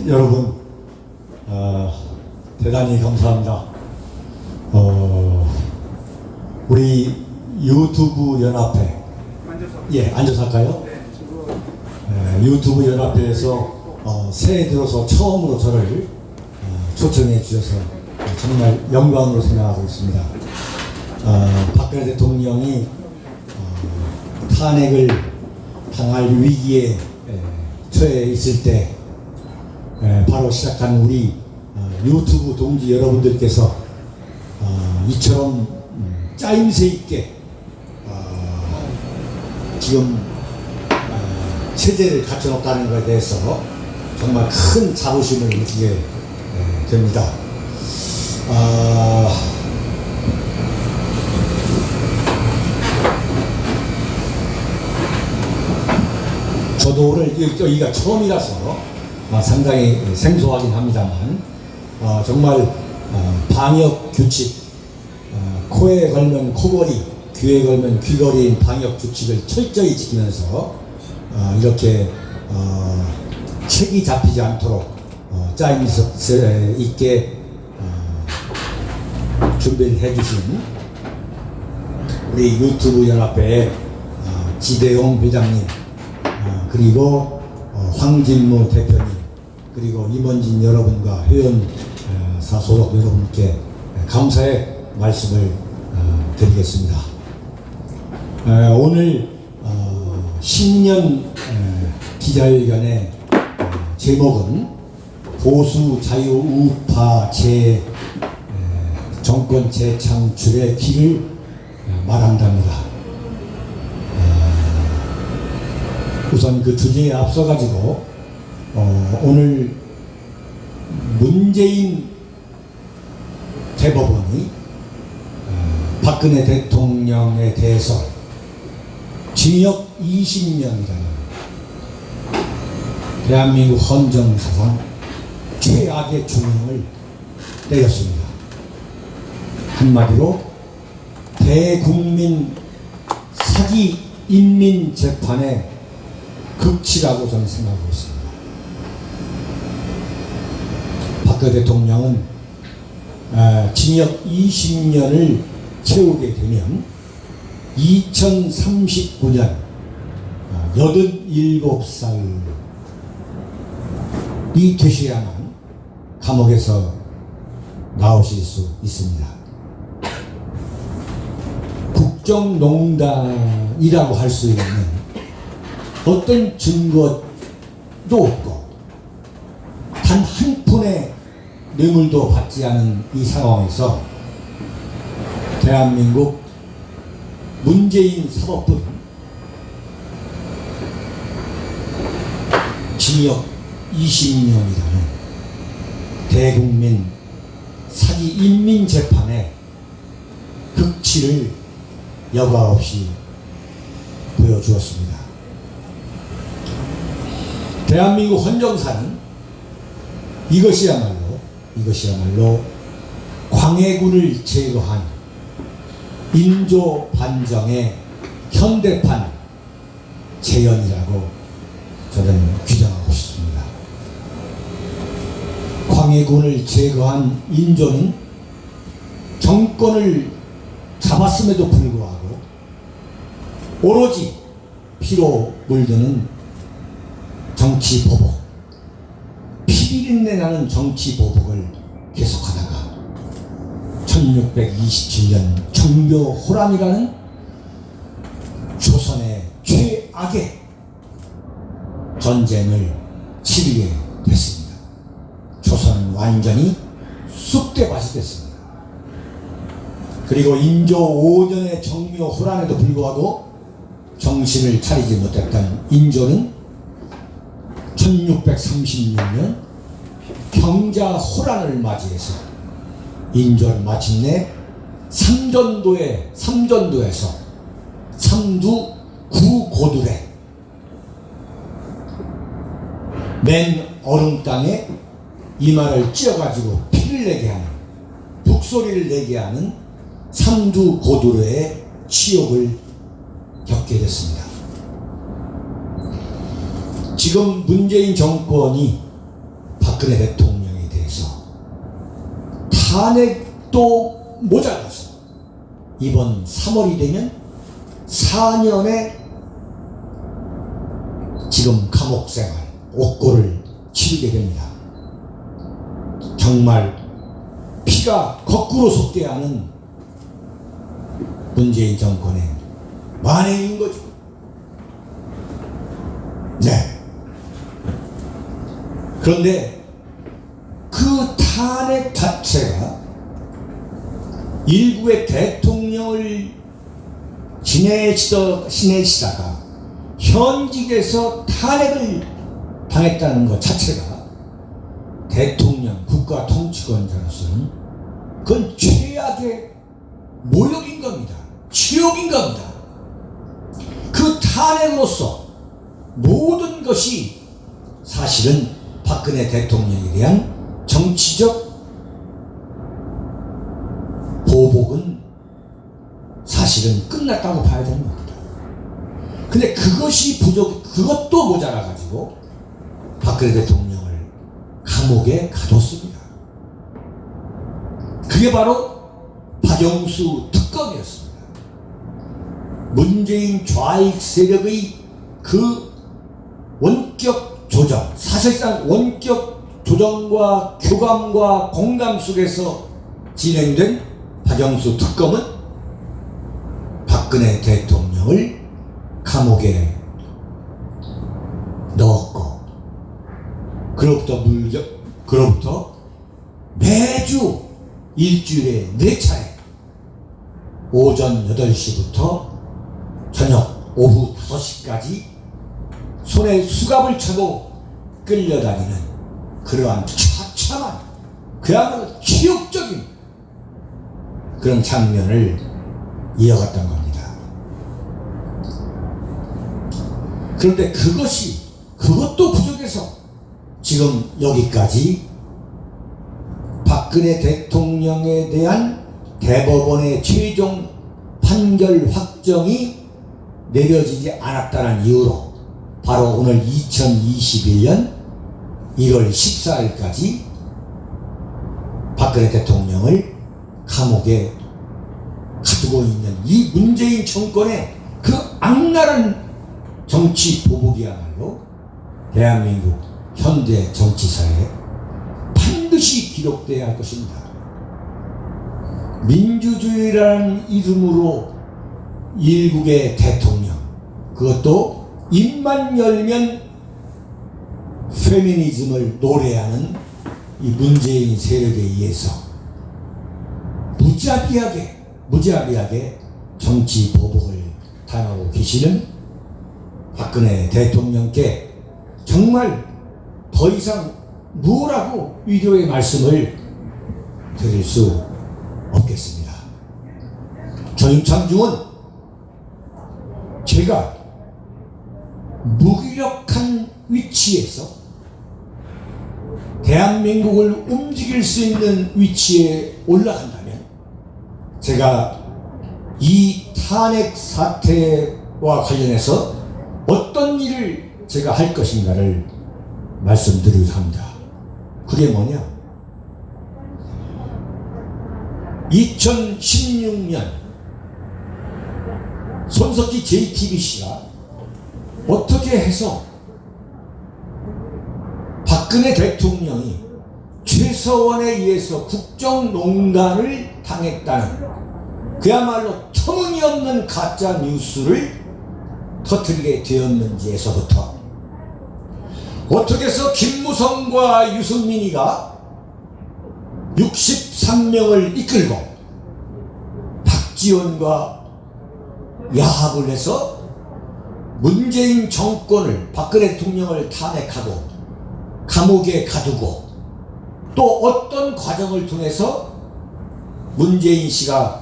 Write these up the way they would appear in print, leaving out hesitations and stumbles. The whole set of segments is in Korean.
여러분, 대단히 감사합니다. 우리 유튜브 연합회, 앉아서 할까요? 유튜브 연합회에서 새해 들어서 처음으로 저를 초청해 주셔서 정말 영광으로 생각하고 있습니다. 박근혜 대통령이 탄핵을 당할 위기에 처해 있을 때 바로 시작한 우리 유튜브 동지 여러분들께서 이처럼 짜임새 있게 지금 체제를 갖춰놓다는 것에 대해서 정말 큰 자부심을 느끼게 됩니다. 저도 오늘 여기가 처음이라서 상당히 생소하긴 합니다만 정말 방역 규칙, 코에 걸면 코걸이, 귀에 걸면 귀걸이인 방역 규칙을 철저히 지키면서 이렇게 책이 잡히지 않도록 짜임새 있게 준비를 해주신 우리 유튜브 연합회의 지대용 회장님, 그리고 황진무 대표님, 그리고 임원진 여러분과 회원사 소속 여러분께 감사의 말씀을 드리겠습니다. 오늘 신년 기자회견의 제목은 보수 자유 우파 정권 재창출의 길을 말한답니다. 우선 그 주제에 앞서가지고 오늘 문재인 대법원이 박근혜 대통령에 대해서 징역 20년이라는 대한민국 헌정사상 최악의 중형을 때렸습니다. 한마디로 대국민 사기 인민재판의 극치라고 저는 생각하고 있습니다. 박근혜 대통령은 징역 20년을 채우게 되면 2039년 87살이 되셔야만 감옥에서 나오실 수 있습니다. 국정농단이라고 할 수 있는 어떤 증거도 없고 단 한 푼의 뇌물도 받지 않은 이 상황에서 대한민국 문재인 사법부는 징역 20년이라는 대국민 사기 인민재판의 극치를 여과 없이 보여주었습니다. 대한민국 헌정사는 이것이야말로 광해군을 제거한 인조 반정의 현대판 재현이라고 저는 규정하고 싶습니다. 광해군을 제거한 인조는 정권을 잡았음에도 불구하고 오로지 피로 물드는 정치 보복, 피비린내 나는 정치 보복을 계속하다가 1627년 정묘호란이라는 조선의 최악의 전쟁을 치르게 됐습니다. 조선은 완전히 쑥대밭이 됐습니다. 그리고 인조 5년의 정묘호란에도 불구하고 정신을 차리지 못했던 인조는 1636년 평자호란을 맞이해서 인조는 마침내 삼전도에서 삼두 구고들에 맨 얼음 땅에 이마를 찧어가지고 피를 내게 하는, 북소리를 내게 하는 삼두 고두려의 치욕을 겪게 됐습니다. 지금 문재인 정권이 박근혜 대통령에 대해서 탄핵도 모자라서 이번 3월이 되면 4년의 지금 감옥생활, 옥고를 치르게 됩니다. 정말 피가 거꾸로 솟게 하는 문재인 정권의 만행인 거죠. 네. 그런데 그 탄핵 자체가 일부의 대통령을 지내시다가 현직에서 탄핵을 당했다는 것 자체가 대통령, 국가 통치권자로서는 그건 최악의 모욕인 겁니다. 치욕인 겁니다. 그 탄핵으로서 모든 것이 사실은 박근혜 대통령에 대한 정치적 보복은 사실은 끝났다고 봐야 되는 겁니다. 근데 그것도 모자라가지고 박근혜 대통령을 감옥에 가뒀습니다. 그게 바로 박영수 특검이었습니다. 문재인 좌익 세력의 그 원격 조정, 사실상 원격 조정과 교감과 공감 속에서 진행된 박영수 특검은 박근혜 대통령을 감옥에 넣었고, 그로부터 매주 일주일에 4차례 오전 8시부터 저녁 오후 5시까지 손에 수갑을 차고 끌려다니는 그러한 처참한, 그야말로 치욕적인 그런 장면을 이어갔던 겁니다. 그런데 그것도 부족해서 지금 여기까지 박근혜 대통령에 대한 대법원의 최종 판결 확정이 내려지지 않았다는 이유로 바로 오늘 2021년 1월 14일까지 박근혜 대통령을 감옥에 가두고 있는 이 문재인 정권의 그 악랄한 정치 보복이야말로 대한민국 현대 정치사에 반드시 기록돼야 할 것입니다. 민주주의라는 이름으로 일국의 대통령, 그것도 입만 열면 페미니즘을 노래하는 이 문재인 세력에 의해서 무자비하게 정치 보복을 당하고 계시는 박근혜 대통령께 정말 더 이상 뭐라고 위로의 말씀을 드릴 수 없겠습니다. 전임창중은 제가 무기력한 위치에서 대한민국을 움직일 수 있는 위치에 올라간다면 제가 이 탄핵 사태와 관련해서 어떤 일을 제가 할 것인가를 말씀드리고자 합니다. 그게 뭐냐? 2016년 손석희 JTBC가 어떻게 해서 박근혜 대통령이 최서원에 의해서 국정농단을 당했다는 그야말로 터무니없는 가짜 뉴스를 터뜨리게 되었는지에서부터 어떻게 해서 김무성과 유승민이가 63명을 이끌고 박지원과 야합을 해서 문재인 정권을, 박근혜 대통령을 탄핵하고 감옥에 가두고 또 어떤 과정을 통해서 문재인 씨가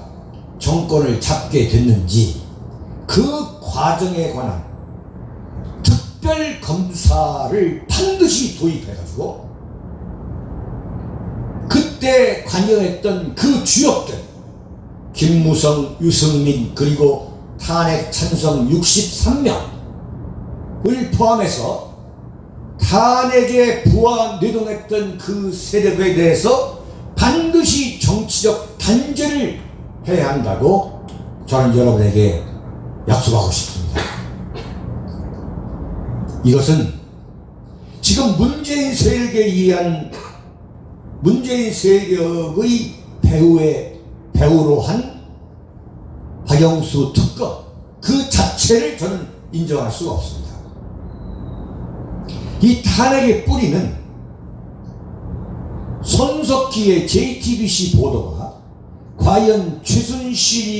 정권을 잡게 됐는지 그 과정에 관한 특별검사를 반드시 도입해가지고 그때 관여했던 그 주역들 김무성, 유승민 그리고 탄핵 찬성 63명을 포함해서 탄핵에 부하뇌동했던 그 세력에 대해서 반드시 정치적 단죄를 해야 한다고 저는 여러분에게 약속하고 싶습니다. 이것은 지금 문재인 세력에 의한 문재인 세력의 배후로 한 박영수 특검 그 자체를 저는 인정할 수가 없습니다. 이 탄핵의 뿌리는 손석희의 JTBC 보도가 과연 최순실의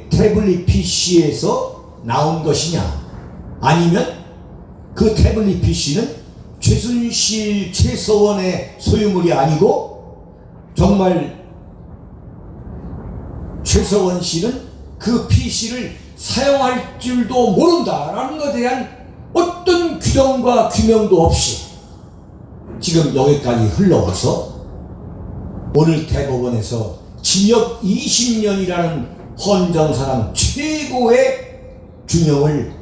태블릿 PC에서 나온 것이냐, 아니면 그 태블릿 PC는 최순실 최서원의 소유물이 아니고 정말 최서원 씨는 그 PC를 사용할 줄도 모른다라는 것에 대한 어떤 규정과 규명도 없이 지금 여기까지 흘러와서 오늘 대법원에서 징역 20년이라는 헌정사상 최고의 균형을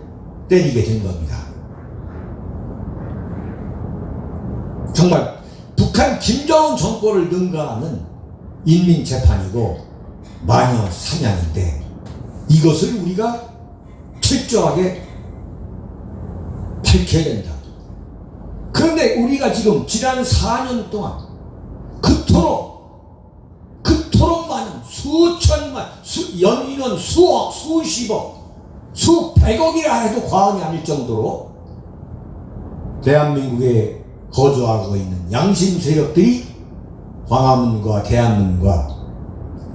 때리게 된 겁니다. 정말 북한 김정은 정권을 능가하는 인민재판이고 마녀 사냥인데 이것을 우리가 철저하게 밝혀야 된다. 그런데 우리가 지금 지난 4년 동안 그토록 많은 수천만, 연인원 수억, 수십억, 수백억이라 해도 과언이 아닐 정도로 대한민국에 거주하고 있는 양심 세력들이 광화문과 대한문과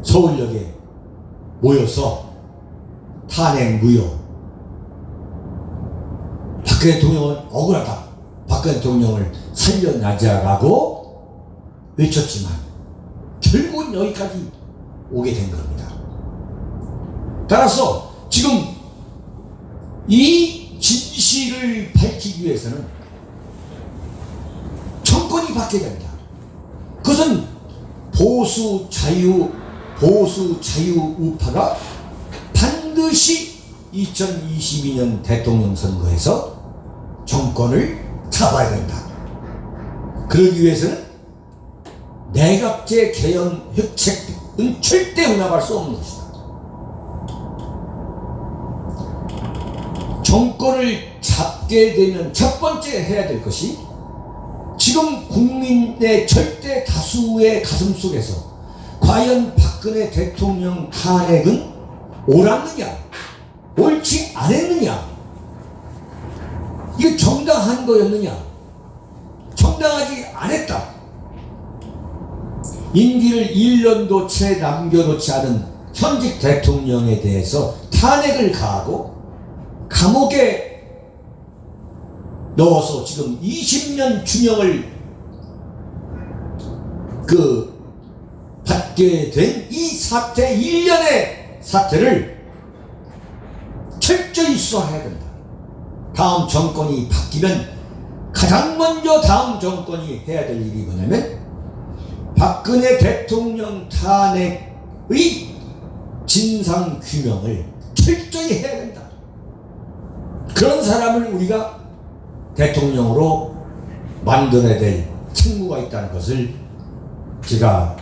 서울역에 모여서 탄핵 무효, 박근혜 대통령은 억울하다, 박근혜 대통령을 살려나자라고 외쳤지만 결국은 여기까지 오게 된 겁니다. 따라서 지금 이 진실을 밝히기 위해서는 정권이 바뀌어야 됩니다. 그것은 보수 자유 우파가 반드시 2022년 대통령 선거에서 정권을 잡아야 된다. 그러기 위해서는 내각제 개헌 획책은 절대 용납할 수 없는 것이다. 정권을 잡게 되면 첫 번째 해야 될 것이 지금 국민의 절대 다수의 가슴 속에서 과연 박근혜 대통령 탄핵은 옳았느냐, 옳지 않았느냐, 이게 정당한 거였느냐, 정당하지 않았다. 임기를 1년도 채 남겨놓지 않은 현직 대통령에 대해서 탄핵을 가하고 감옥에 넣어서 지금 20년 징역을 받게 된 이 사태, 1년의 사태를 철저히 수사해야 된다. 다음 정권이 바뀌면 가장 먼저 다음 정권이 해야 될 일이 뭐냐면 박근혜 대통령 탄핵의 진상규명을 철저히 해야 된다. 그런 사람을 우리가 대통령으로 만들어야 될 책무가 있다는 것을 제가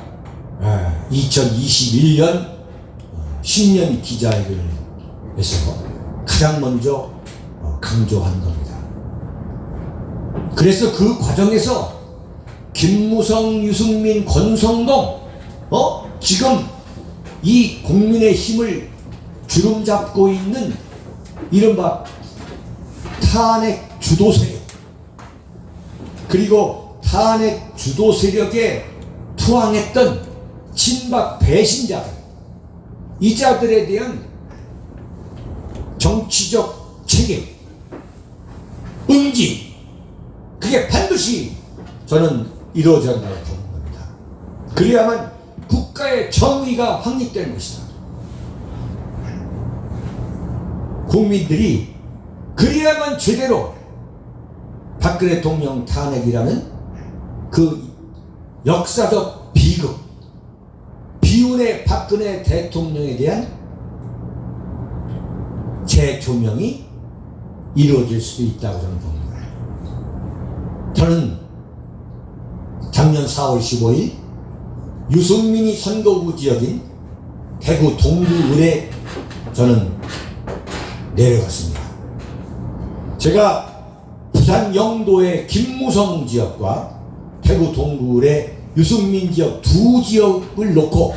2021년 신년 기자회견에서 가장 먼저 강조한 겁니다. 그래서 그 과정에서 김무성, 유승민, 권성동 지금 이 국민의 힘을 주름잡고 있는 이른바 탄핵 주도 세력, 그리고 탄핵 주도 세력에 투항했던 친박 배신자들, 이 자들에 대한 정치적 책임, 응징, 그게 반드시 저는 이루어져야 한다고 보는 겁니다. 그래야만 국가의 정의가 확립되는 것이다. 국민들이 그래야만 제대로 박근혜 대통령 탄핵이라는 그 역사적 비극, 비운의 박근혜 대통령에 대한 재조명이 이루어질 수도 있다고 저는 봅니다. 저는 작년 4월 15일 유승민이 선거구 지역인 대구 동구을에 저는 내려갔습니다. 제가 부산 영도의 김무성 지역과 대구 동구을의 유승민 지역 두 지역을 놓고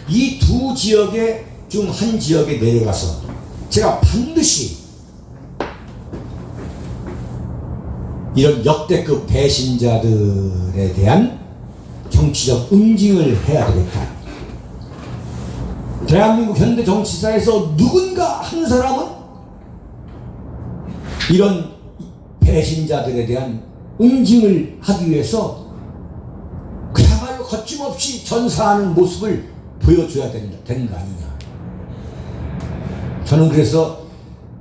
이 두 지역의 중 한 지역에 내려가서 제가 반드시 이런 역대급 배신자들에 대한 정치적 응징을 해야 되겠다. 대한민국 현대 정치사에서 누군가 한 사람은 이런 배신자들에 대한 응징을 하기 위해서 그야말로 거침없이 전사하는 모습을 보여줘야 되는 거 아니냐. 저는 그래서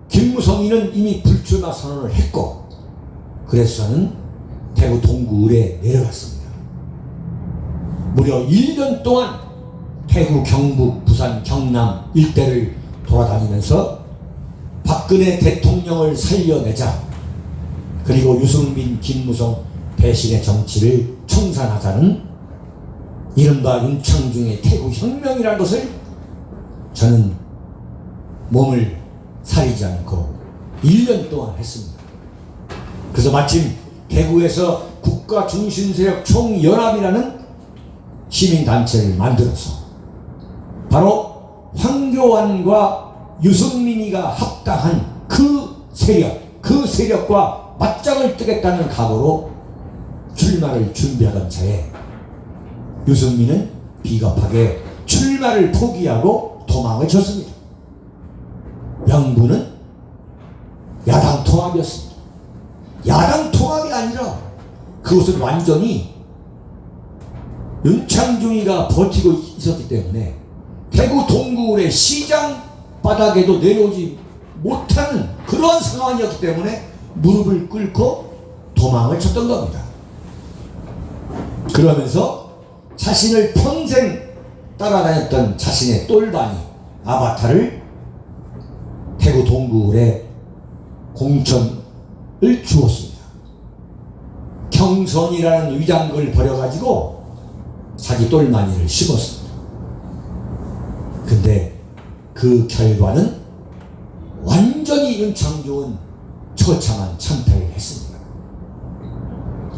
김무성이는 이미 불출마 선언을 했고, 그래서 저는 대구 동구을에 내려갔습니다. 무려 1년 동안 대구, 경북, 부산, 경남 일대를 돌아다니면서 박근혜 대통령을 살려내자, 그리고 유승민, 김무성 배신의 정치를 청산하자는 이른바 윤창중의 태구혁명이라는 것을 저는 몸을 사리지 않고 1년 동안 했습니다. 그래서 마침 대구에서 국가중심세력 총연합이라는 시민단체를 만들어서 바로 황교안과 유승민이가 합당한 그 세력과 맞짱을 뜨겠다는 각오로 출마를 준비하던 차에 유승민은 비겁하게 출마를 포기하고 도망을 쳤습니다. 명분은 야당 통합이었습니다. 야당 통합이 아니라 그것은 완전히 윤창중이가 버티고 있었기 때문에 대구 동구을의 시장 바닥에도 내려오지 못하는 그러한 상황이었기 때문에 무릎을 꿇고 도망을 쳤던 겁니다. 그러면서 자신을 평생 따라다녔던 자신의 똘바니 아바타를 대구 동구을에 공천을 주었습니다. 경선이라는 위장글을 버려가지고 자기 똘마니를 심었습니다. 근데 그 결과는 완전히 윤창중은 처참한 참패를 했습니다.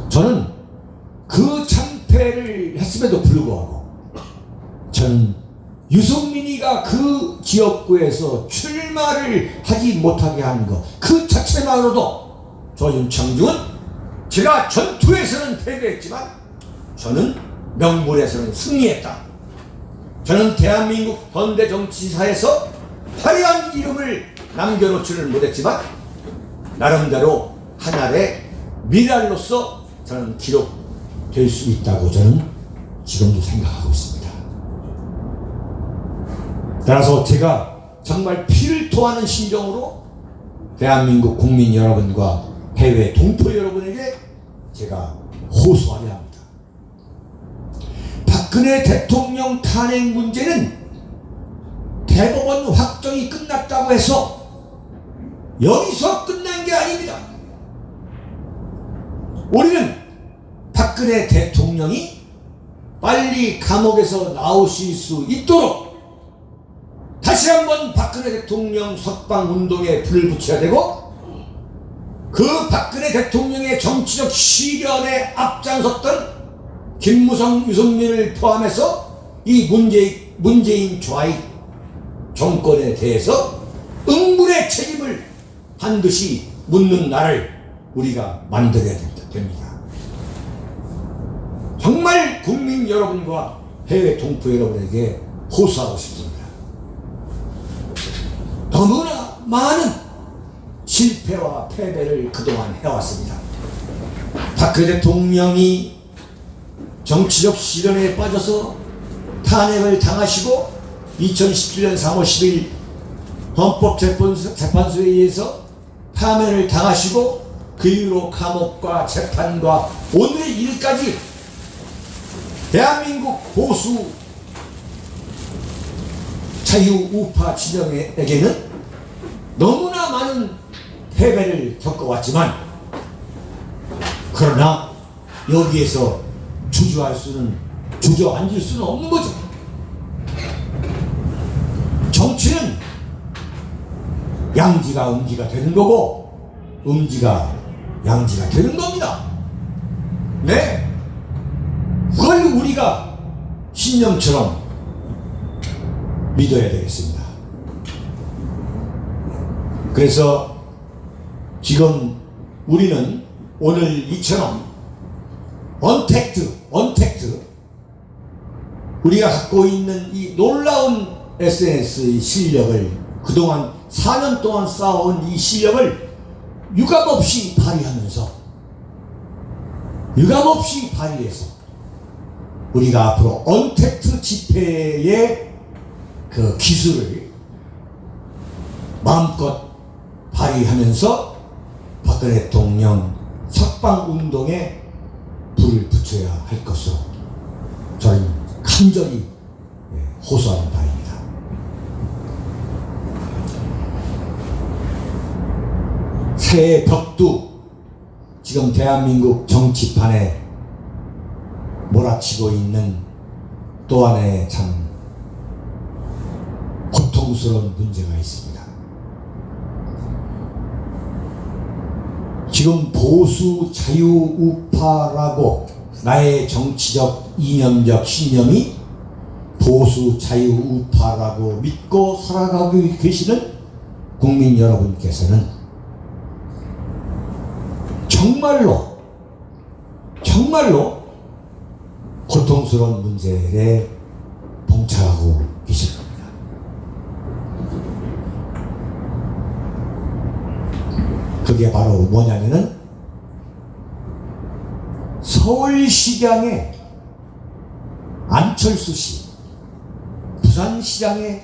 저는 그 참패를 했음에도 불구하고 저는 유승민이가 그 지역구에서 출마를 하지 못하게 한 것 그 자체만으로도 저 윤창중은 제가 전투에서는 패배했지만 저는 명분에서는 승리했다. 저는 대한민국 현대 정치사에서 화려한 이름을 남겨놓지는 못했지만 나름대로 하나의 미랄로서 저는 기록될 수 있다고 저는 지금도 생각하고 있습니다. 따라서 제가 정말 피를 토하는 심정으로 대한민국 국민 여러분과 해외 동포 여러분에게 제가 호소하려 합니다. 박근혜 대통령 탄핵 문제는 대법원 확정이 끝났다고 해서 여기서 끝난 게 아닙니다. 우리는 박근혜 대통령이 빨리 감옥에서 나오실 수 있도록 다시 한번 박근혜 대통령 석방운동에 불을 붙여야 되고, 그 박근혜 대통령의 정치적 실현에 앞장섰던 김무성, 유승민을 포함해서 이 문재인 좌익 정권에 대해서 응분의 책임을 반드시 묻는 날을 우리가 만들어야 됩니다. 정말 국민 여러분과 해외 동포 여러분에게 호소하고 싶습니다. 너무나 많은 실패와 패배를 그동안 해왔습니다. 박근혜 대통령이 정치적 시련에 빠져서 탄핵을 당하시고 2017년 3월 10일 헌법재판소에 의해서 파면을 당하시고 그 이후로 감옥과 재판과 오늘의 일까지 대한민국 보수 자유우파 진영에게는 너무나 많은 패배를 겪어왔지만 그러나 여기에서 주저앉을 수는 없는 거죠. 정치는 양지가 음지가 되는 거고 음지가 양지가 되는 겁니다. 네, 그걸 우리가 신념처럼 믿어야 되겠습니다. 그래서 지금 우리는 오늘 이처럼 언택트 우리가 갖고 있는 이 놀라운 SNS의 실력을 그동안 4년 동안 쌓아온 이 실력을 유감없이 발휘해서 우리가 앞으로 언택트 집회의 그 기술을 마음껏 발휘하면서 박근혜 대통령 석방운동에 불을 붙여야 할 것으로 저는 간절히 호소하는 바입니다. 새해 벽두 지금 대한민국 정치판에 몰아치고 있는 또 하나의 참 고통스러운 문제가 있습니다. 지금 보수 자유우파라고 나의 정치적 이념적 신념이 보수 자유우파라고 믿고 살아가고 계시는 국민 여러분께서는 정말로 고통스러운 문제에 봉착하고 계실 겁니다. 그게 바로 뭐냐면은 서울시장의 안철수씨, 부산시장의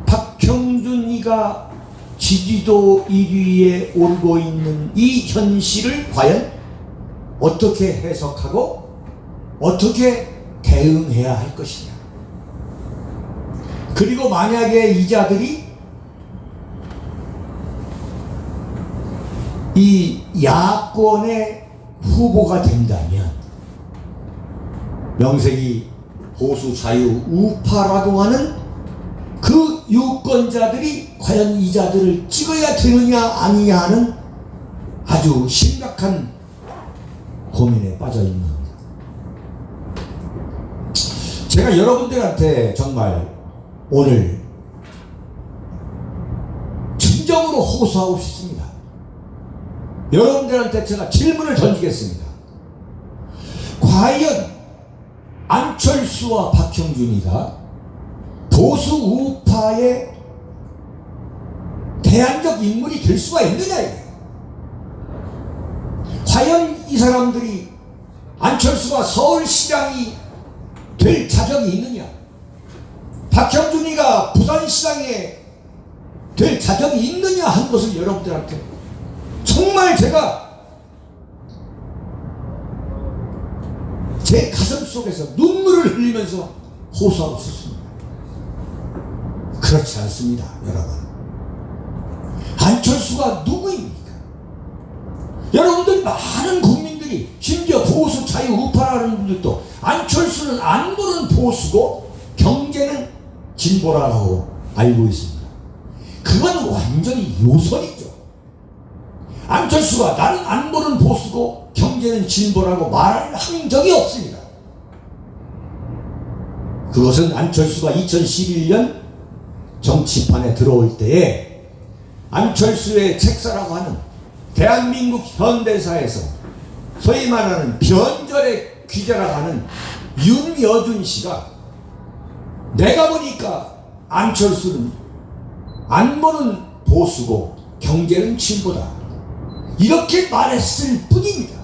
박형준이가 지지도 1위에 오르고 있는 이 현실을 과연 어떻게 해석하고 어떻게 대응해야 할 것이냐. 그리고 만약에 이자들이 이 야권의 후보가 된다면 명색이 보수 자유 우파라고 하는 그 유권자들이 과연 이자들을 찍어야 되느냐 아니냐 하는 아주 심각한 고민에 빠져 있는 겁니다. 제가 여러분들한테 정말 오늘 진정으로 호소하고 싶습니다. 여러분들한테 제가 질문을 던지겠습니다. 과연 안철수와 박형준이가 보수 우파의 대안적 인물이 될 수가 있느냐 이게. 과연 이 사람들이 안철수가 서울시장이 될 자격이 있느냐, 박형준이가 부산시장에 될 자격이 있느냐 한 것을 여러분들한테 정말 제가 제 가슴 속에서 눈물을 흘리면서 호소하고 싶습니다. 그렇지 않습니다, 여러분. 안철수가 누구입니까? 여러분들 많은 국민들이, 심지어 보수 자유 우파라는 분들도 안철수는 안보는 보수고 경제는 진보라고 알고 있습니다. 그건 완전히 요설이죠. 안철수가 나는 안보는 보수고 경제는 진보라고 말한 적이 없습니다. 그것은 안철수가 2011년 정치판에 들어올 때에 안철수의 책사라고 하는 대한민국 현대사에서 소위 말하는 변절의 귀재라고 하는 윤여준 씨가 내가 보니까 안철수는 안보는 보수고 경제는 진보다 이렇게 말했을 뿐입니다.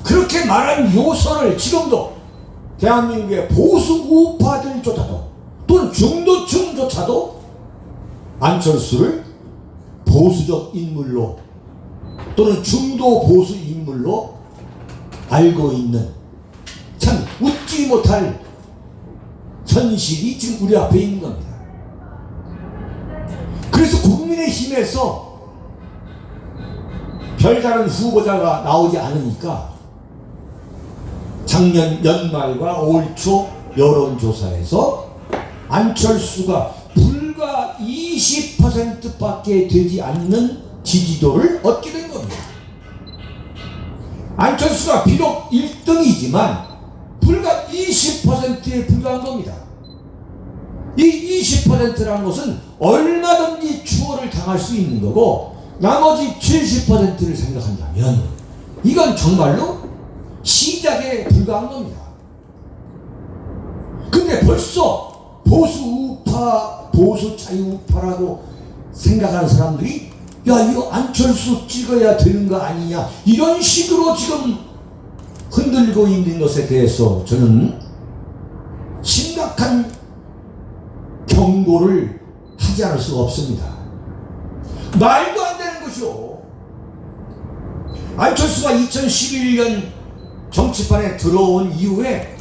그렇게 말한 요소를 지금도 대한민국의 보수 우파들조차도 또는 중도층조차도 안철수를 보수적 인물로 또는 중도 보수 인물로 알고 있는 참 웃지 못할 현실이 지금 우리 앞에 있는 겁니다. 그래서 국민의힘에서 별다른 후보자가 나오지 않으니까 작년 연말과 올 초 여론조사에서 안철수가 불과 20%밖에 되지 않는 지지도를 얻게 된 겁니다. 안철수가 비록 1등이지만 불과 20%에 불과한 겁니다. 이 20%라는 것은 얼마든지 추월을 당할 수 있는 거고, 나머지 70%를 생각한다면 이건 정말로 시작에 불과한 겁니다. 근데 벌써 보수 우파, 보수 자유우파라고 생각하는 사람들이 야, 이거 안철수 찍어야 되는 거 아니냐, 이런 식으로 지금 흔들고 있는 것에 대해서 저는 심각한 경고를 하지 않을 수가 없습니다. 말도 안 되는 것이요. 안철수가 2011년 정치판에 들어온 이후에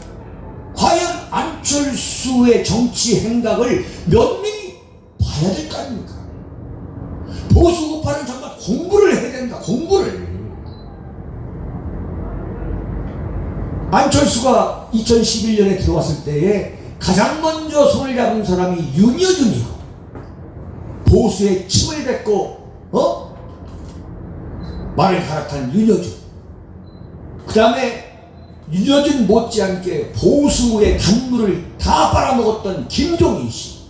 과연 안철수의 정치 행각을 면밀히 봐야 될 거 아닙니까? 보수 우파는 정말 공부를 해야 된다. 공부를. 안철수가 2011년에 들어왔을 때에 가장 먼저 손을 잡은 사람이 윤여준이고, 보수의 침을 뱉고 말을 갈아탄 윤여준, 그 다음에 윤여준 못지않게 보수의 단물을 다 빨아먹었던 김종인 씨,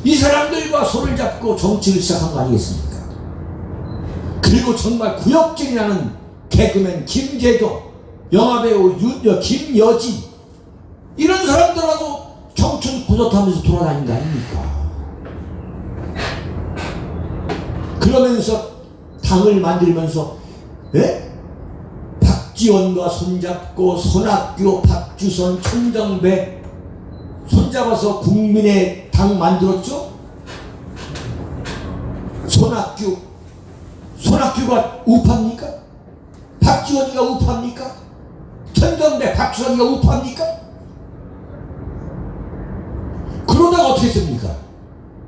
이 사람들과 손을 잡고 정치를 시작한 거 아니겠습니까? 그리고 정말 구역질이 나는 개그맨 김재동, 영화배우 김여진, 이런 사람들하고 청춘 고젓하면서 돌아다닌 거 아닙니까? 그러면서 당을 만들면서 박지원과 손잡고 손학규, 박주선, 천정배 손잡아서 국민의 당 만들었죠? 손학규가 우파입니까? 박지원이가 우파입니까? 천정배, 박주선이가 우파입니까? 그러다가 어떻게 했습니까?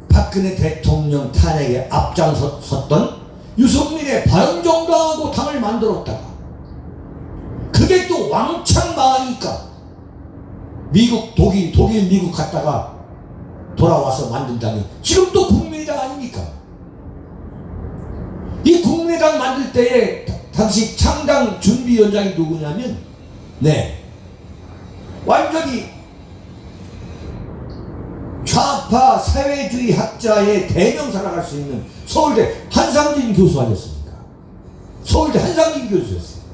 박근혜 대통령 탄핵에 앞장섰던 유승민의 바른정당하고 당을 만들었다가 그게 또 왕창 망하니까 미국, 독일, 미국 갔다가 돌아와서 만든 당이 지금 또 국민의당 아닙니까? 이 국민의당 만들 때에 당시 창당 준비위원장이 누구냐면 완전히 좌파 사회주의 학자의 대명사라고 할 수 있는 서울대 한상진 교수 아니었습니까? 서울대 한상진 교수였어요.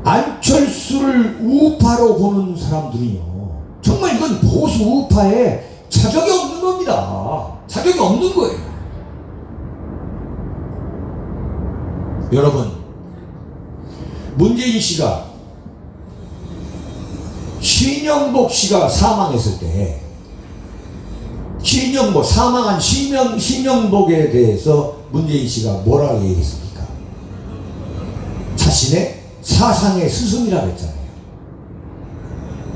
안철수를 우파로 보는 사람들은요, 정말 이건 보수 우파에 자격이 없는 겁니다. 자격이 없는 거예요. 여러분, 문재인 씨가 신영복 씨가 사망했을 때 사망한 신영복에 대해서 문재인 씨가 뭐라고 얘기했습니까? 자신의 사상의 스승이라고 했잖아요.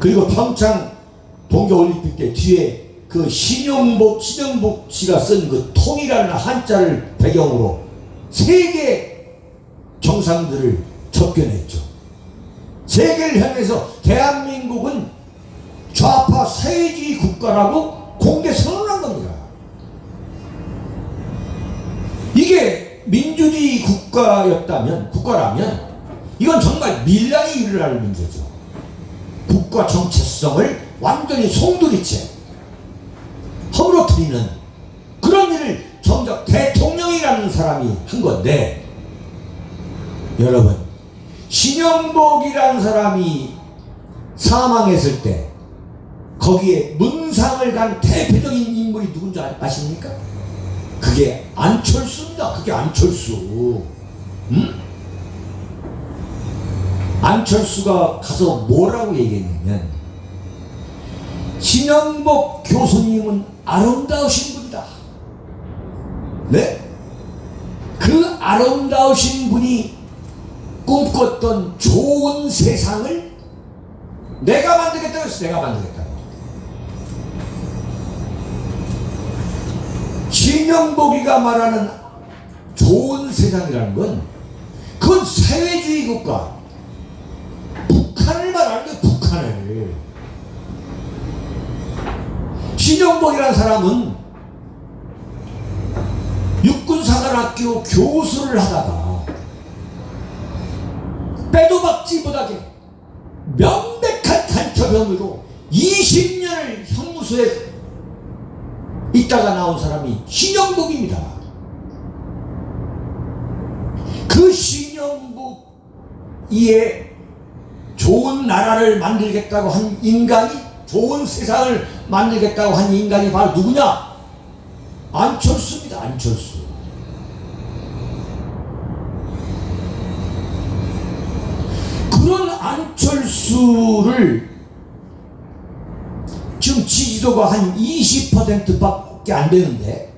그리고 평창 동계올림픽 때 뒤에 그 신영복 씨가 쓴 그 통이라는 한자를 배경으로 세계 정상들을 접견했죠. 세계를 향해서 대한민국은 좌파 사회주의 국가라고 공개 선언한 겁니다. 이게 민주주의 국가라면 이건 정말 밀란이 일어날 문제죠. 국가 정체성을 완전히 송두리째 허물어뜨리는 그런 일을 정작 대통령이라는 사람이 한 건데, 여러분, 신영복이라는 사람이 사망했을 때 거기에 문상을 간 대표적인 인물이 누군지 아십니까? 그게 안철수입니다. 그게 안철수. 안철수가 가서 뭐라고 얘기했냐면, 신영복 교수님은 아름다우신 분이다. 그 아름다우신 분이 꿈꿨던 좋은 세상을 내가 만들겠다고 했어. 내가 만들겠다고. 신영복이가 말하는 좋은 세상이라는 건 그건 사회주의 국가, 북한을 말하는 거예요. 북한을. 신영복이라는 사람은 육군사관학교 교수를 하다가 빼도 박지 못하게 명백한 간첩 혐의로 20년을 형무소에 있다가 나온 사람이 신영복입니다. 그 신영복 이에 좋은 나라를 만들겠다고 한 인간이, 좋은 세상을 만들겠다고 한 인간이 바로 누구냐? 안철수입니다. 안철수. 그런 안철수를 지금 지지도가 한 20%밖에 안 되는데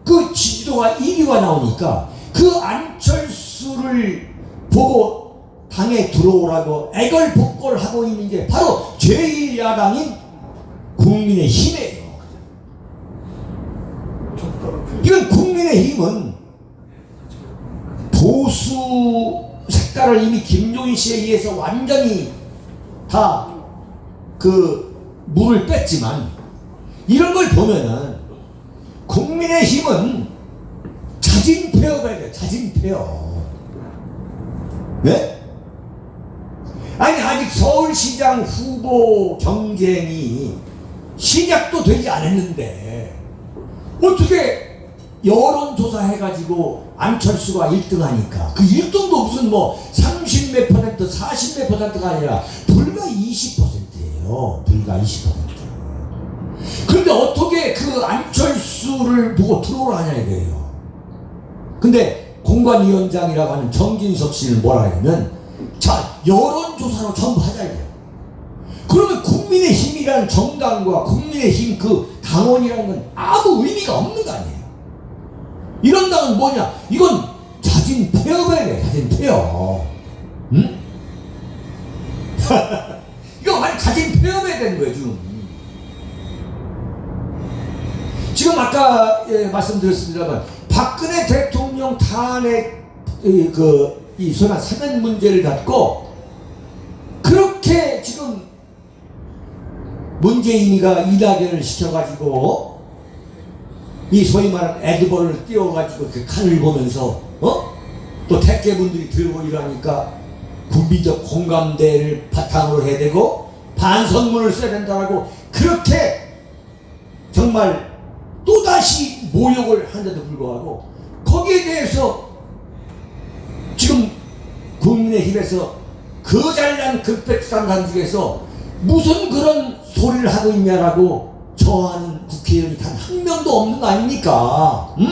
그 지지도가 1위가 나오니까 그 안철수를 보고 당에 들어오라고 애걸복걸하고 있는 게 바로 제1야당인 국민의힘이에요. 이건 국민의힘은 보수 색깔을 이미 김종인 씨에 의해서 완전히 다 그 물을 뺐지만, 이런 걸 보면은 국민의힘은 자진 폐업해야 돼. 자진 폐업. 네? 아니 아직 서울시장 후보 경쟁이 시작도 되지 않았는데 어떻게 여론조사 해가지고 안철수가 1등 하니까, 그 1등도 무슨 뭐 30 몇 퍼센트 40 몇 퍼센트가 아니라 불과 20%예요. 불과 20%. 그런데 어떻게 그 안철수를 보고 들어오라 하냐 이거예요. 근데 공관위원장이라고 하는 정진석 씨는 뭐라 하냐면, 자, 여론조사로 전부 하자 이거예요. 그러면 국민의힘이라는 정당과 국민의힘 그 당원이라는 건 아무 의미가 없는 거 아니에요. 이런 당은 뭐냐? 이건 자진 폐업해야 돼. 자진 폐업. 응? 이거 완전 자진 폐업해야 되는 거예요 지금. 지금 아까 말씀드렸습니다만 박근혜 대통령 탄핵 이 소나 사면 문제를 갖고 그렇게 지금 문재인이가 이낙연을 시켜가지고 이 소위 말하는 에드벌을 띄워가지고 그 칼을 보면서 또 택배분들이 들고 이러니까 국민적 공감대를 바탕으로 해야 되고 반성문을 써야 된다라고 그렇게 정말 또다시 모욕을 한데도 불구하고 거기에 대해서 지금 국민의힘에서 그 잘난 극백상단 중에서 무슨 그런 소리를 하고 있냐라고 저하는 국회의원이 단 한 명도 없는 거 아닙니까? 응?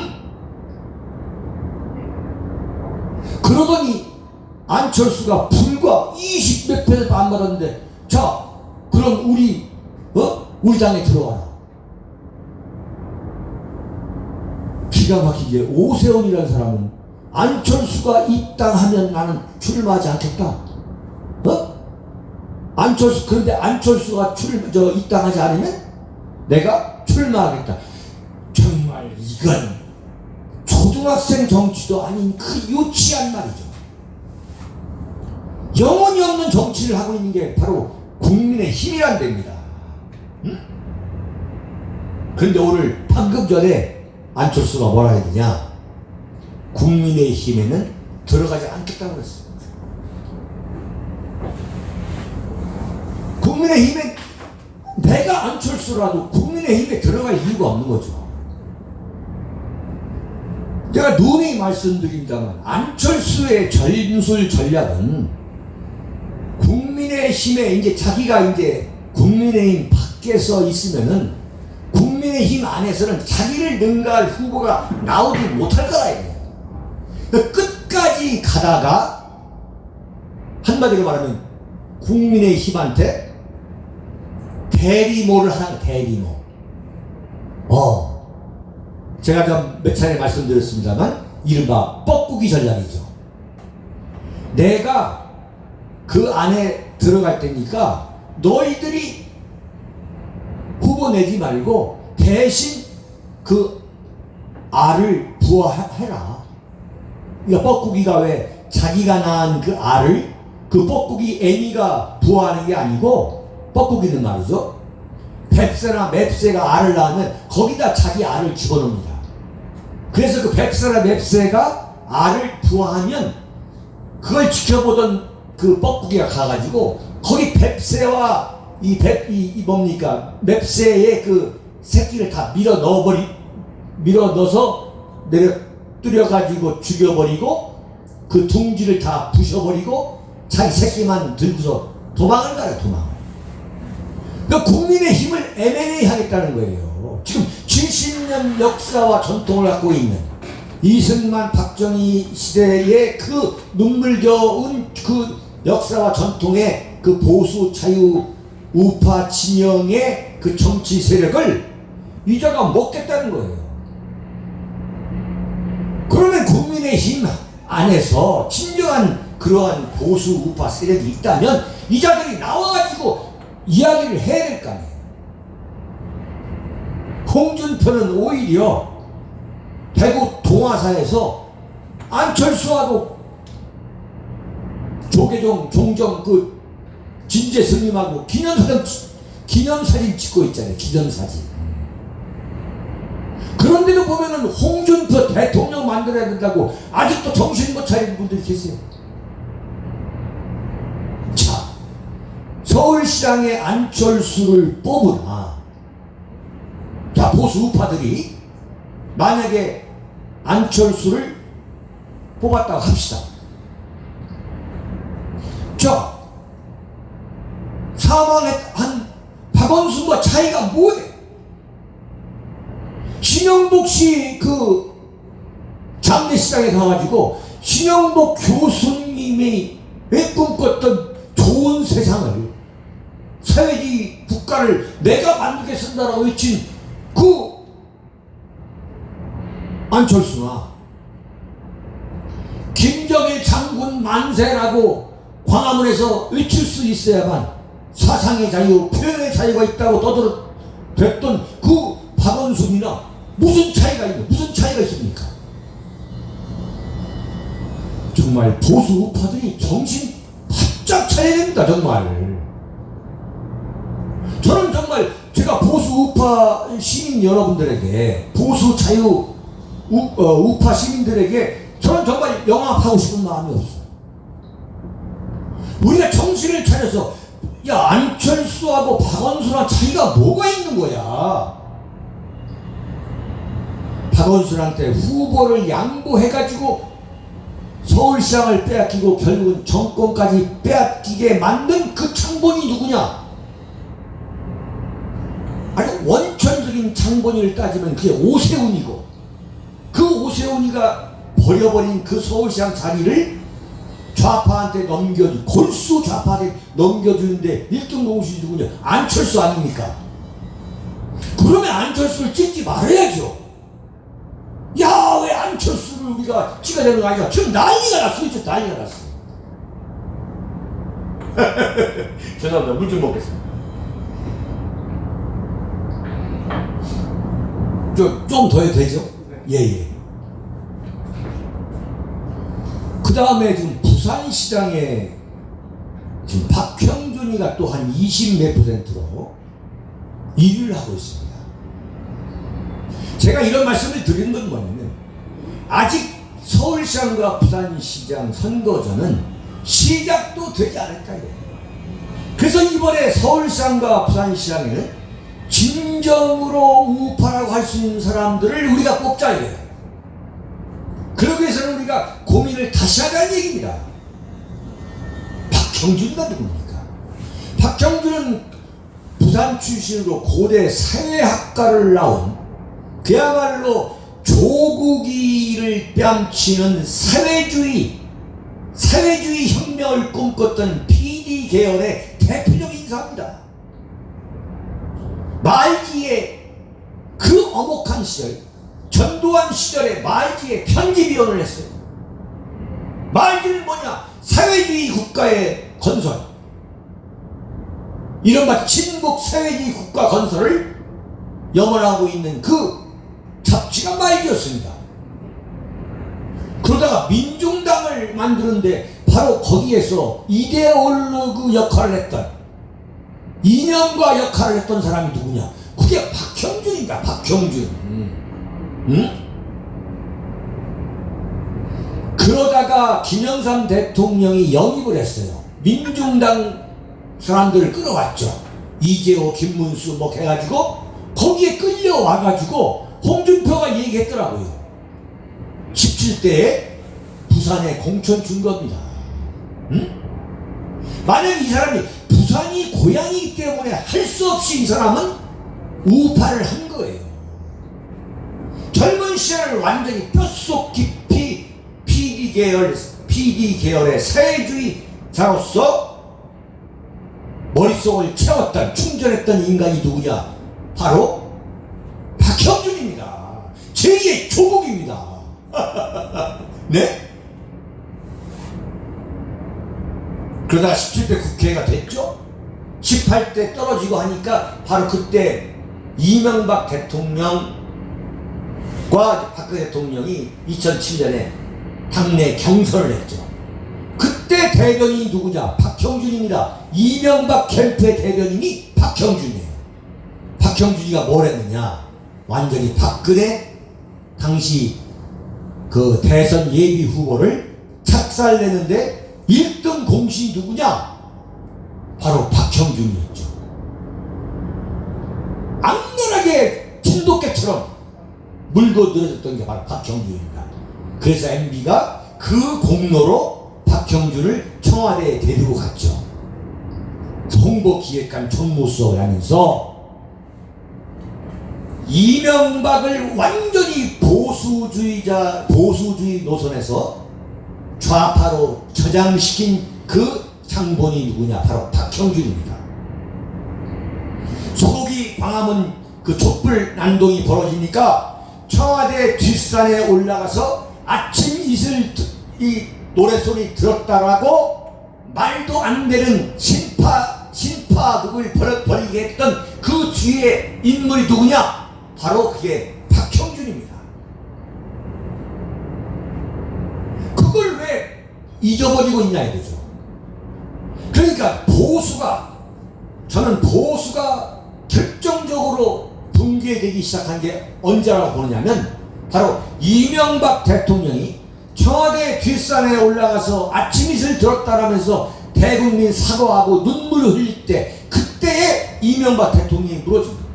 그러더니 안철수가 불과 20 몇 표도 안 받았는데, 자 그럼 우리 당에 들어와라. 기가 막히게 오세훈이라는 사람은 안철수가 입당하면 나는 출마하지 않겠다. 안철수, 그런데 안철수가 입당하지 않으면 내가 출마하겠다. 정말 이건 초등학생 정치도 아닌 그 유치한 말이죠. 영혼이 없는 정치를 하고 있는 게 바로 국민의힘이란 데입니다. 응? 그런데 오늘 방금 전에 안철수가 뭐라 했느냐? 국민의힘에는 들어가지 않겠다고 그랬습니다. 국민의힘에, 내가 안철수라도 국민의힘에 들어갈 이유가 없는 거죠. 제가 누누이 말씀드립니다만 안철수의 전술 전략은 국민의힘에 이제 자기가 이제 국민의힘 밖에서 있으면은 국민의힘 안에서는 자기를 능가할 후보가 나오지 못할 거라 이거예요. 끝까지 가다가 한마디로 말하면 국민의힘한테 대리모를 하는 대리모. 제가 좀 몇 차례 말씀드렸습니다만 이른바 뻐꾸기 전략이죠. 내가 그 안에 들어갈 테니까 너희들이 후보 내지 말고 대신 그 알을 부화해라. 그러니까 뻐꾸기가 왜 자기가 낳은 그 알을 그 뻐꾸기 애미가 부화하는 게 아니고, 뻐꾸기는 말이죠, 뱁새나 맵새가 알을 낳으면 거기다 자기 알을 집어넣습니다. 그래서 그 뱁새나 맵새가 알을 부화하면 그걸 지켜보던 그 뻐꾸기가 가가지고 거기 뱁새와 뭡니까, 맵새의 그 새끼를 다 밀어 넣어서 내려뜨려가지고 죽여버리고 그 둥지를 다 부셔버리고 자기 새끼만 들고서 도망을 가요, 도망을. 그러니까 국민의 힘을 M&A 하겠다는 거예요. 지금 70년 역사와 전통을 갖고 있는 이승만 박정희 시대의 그 눈물겨운 그 역사와 전통의 그 보수 자유 우파 진영의 그 정치 세력을 이자가 먹겠다는 거예요. 그러면 국민의힘 안에서 진정한 그러한 보수 우파 세력이 있다면 이자들이 나와가지고 이야기를 해야 될 거 아니에요. 홍준표는 오히려 대구 동화사에서 안철수하고 조계종 종정 그 진재 스님하고 기념사진 찍고 있잖아요. 기념사진. 그런데도 보면은 홍준표 대통령 만들어야 된다고 아직도 정신 못 차리는 분들이 계세요. 자, 서울시장에 안철수를 뽑으나, 자, 보수 우파들이 만약에 안철수를 뽑았다고 합시다. 자, 사망한 박원순과 차이가 뭐예요? 신영복 씨 그 장례식장에 가가지고 신영복 교수님이 꿈꿨던 좋은 세상을, 사회주의 국가를 내가 만들겠습니다라고 외친 그 안철수나 김정일 장군 만세라고 광화문에서 외칠 수 있어야만 사상의 자유, 표현의 자유가 있다고 떠들었던 그 박원순이나 무슨 차이가 있습니까? 정말 보수 우파들이 정신 바짝 차려야 됩니다. 정말. 저는 정말 제가 보수 우파 시민 여러분들에게, 보수 자유 우파 시민들에게 저는 정말 영합하고 싶은 마음이 없어요. 우리가 정신을 차려서, 야, 안철수하고 박원순하고 차이가 뭐가 있는 거야? 박원순한테 후보를 양보해가지고 서울시장을 빼앗기고 결국은 정권까지 빼앗기게 만든 그 창본이 누구냐? 아니, 원천적인 창본을 따지면 그게 오세훈이고, 그 오세훈이가 버려버린 그 서울시장 자리를 좌파한테 골수 좌파한테 넘겨주는데 1등 공신이 누구냐? 안철수 아닙니까? 그러면 안철수를 찍지 말아야죠. 야, 왜 안철수를 우리가 찍어야 되는 거 아니야? 지금 난리가 났어. 이제 난리가 났어. 죄송합니다. 물 좀 먹겠습니다. 좀 더 해도 되죠? 예. 그 다음에 지금 부산시장에 지금 박형준이가 또 한 20몇 %로 1위를 하고 있습니다. 제가 이런 말씀을 드리는 건 뭐냐면, 아직 서울시장과 부산시장 선거전은 시작도 되지 않았다 이거예요. 그래서 이번에 서울시장과 부산시장에는 진정으로 우파라고 할 수 있는 사람들을 우리가 뽑자 이거예요. 그러기 위해서는 우리가 고민을 다시 하자는 얘기입니다. 박형준이가 누굽니까? 박형준은 부산 출신으로 고대 사회학과를 나온 그야말로 조국이를 뺨치는 사회주의 혁명을 꿈꿨던 PD 계열의 대표적인 인사입니다. 말기에 그 엄혹한 시절, 전두환 시절에 말기에 편집위원을 했어요. 말기는 뭐냐? 사회주의 국가의 건설, 이른바 친북 사회주의 국가 건설을 염원하고 있는 그 잡지가 말기였습니다. 그러다가 민중당을 만드는데 바로 거기에서 이데올로그 역할을 했던, 이념가 역할을 했던 사람이 누구냐? 그게 박형준입니다. 박형준. 응? 그러다가 김영삼 대통령이 영입을 했어요. 민중당 사람들을 끌어왔죠. 이재호, 김문수 뭐 해가지고 거기에 끌려와가지고 홍준표가 얘기했더라고요. 17대에 부산에 공천 준 겁니다. 응? 만약 이 사람이 부산이 고향이기 때문에 할 수 없이 이 사람은 우파를 한 거예요. 젊은 시절을 완전히 뼛속 깊이 PD 계열의 사회주의자로서 머릿속을 채웠던, 충전했던 인간이 누구냐? 바로 박형준입니다. 제2의 조국입니다. 네? 그러다가 17대 국회가 됐죠. 18대 떨어지고 하니까 바로 그때 이명박 대통령과 박근혜 대통령이 2007년에 당내 경선을 했죠. 그때 대변인이 누구냐? 박형준입니다. 이명박 캠프의 대변인이 박형준이에요. 박형준이가 뭘 했느냐? 완전히 박근혜 당시 그 대선 예비 후보를 착살내는데 1등 공신이 누구냐? 바로 박형준이었죠. 악랄하게 진돗개처럼 물고 늘어졌던 게 바로 박형준입니다. 그래서 MB가 그 공로로 박형준을 청와대에 데리고 갔죠. 홍보기획관 총무수석을 하면서 이명박을 완전히 보수주의 노선에서 좌파로 저장시킨 그 장본이 누구냐? 바로 박형준입니다. 소고기 광화문 그 촛불 난동이 벌어지니까 청와대 뒷산에 올라가서 아침 이슬 이 노래소리 들었다라고 말도 안 되는 신파극을 벌이게 했던 그 뒤에 인물이 누구냐? 바로 그게 박형준입니다. 그걸 왜 잊어버리고 있냐 이거죠. 그러니까 저는 보수가 결정적으로 붕괴되기 시작한 게 언제라고 보느냐면 바로 이명박 대통령이 청와대 뒷산에 올라가서 아침 이슬 들었다라면서 대국민 사과하고 눈물을 흘릴 때 그때에 이명박 대통령이 무너진 겁니다.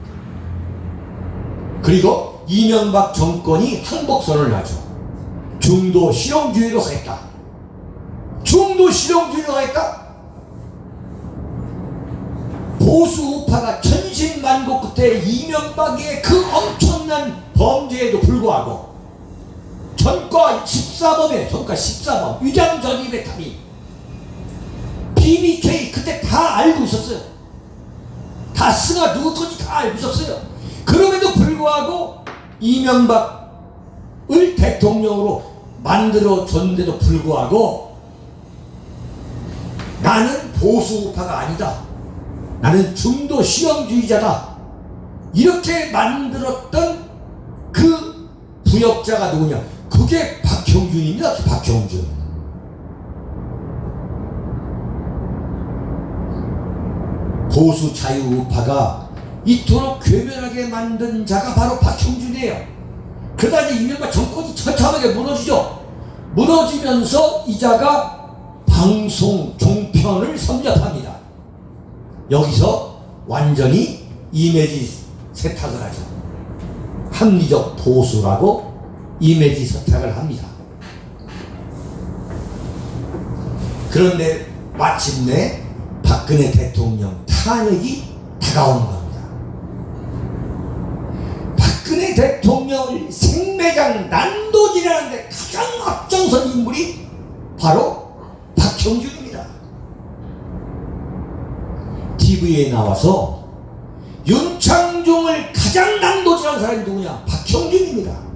그리고 이명박 정권이 항복선언을 하죠. 중도 실용주의로 하겠다. 중도 실용주의로 하겠다. 보수 우파가 천신만고 끝에 이명박의 그 엄청난 범죄에도 불구하고 전과 14범 위장전입의 탐이 BBK 그때 다 알고 있었어요. 다 스가 누구 건지 다 알고 있었어요. 그럼에도 불구하고 이명박을 대통령으로 만들어줬는데도 불구하고 나는 보수 우파가 아니다. 나는 중도 실용주의자다. 이렇게 만들었던 그 부역자가 누구냐? 그게 박형준입니다. 박형준. 보수 자유우파가 이토록 괴멸하게 만든 자가 바로 박형준이에요. 그러다 이제 이명박 정권이 처참하게 무너지죠. 무너지면서 이 자가 방송 종편을 섭렵합니다. 여기서 완전히 이미지 세탁을 하죠. 합리적 보수라고 이미지 세탁을 합니다. 그런데 마침내 박근혜 대통령 탄핵이 다가오는 겁니다. 박근혜 대통령을 생매장 난도질하는데 가장 앞장선 인물이 바로 박형준입니다. TV에 나와서 윤창중을 가장 난도질한 사람이 누구냐? 박형준입니다.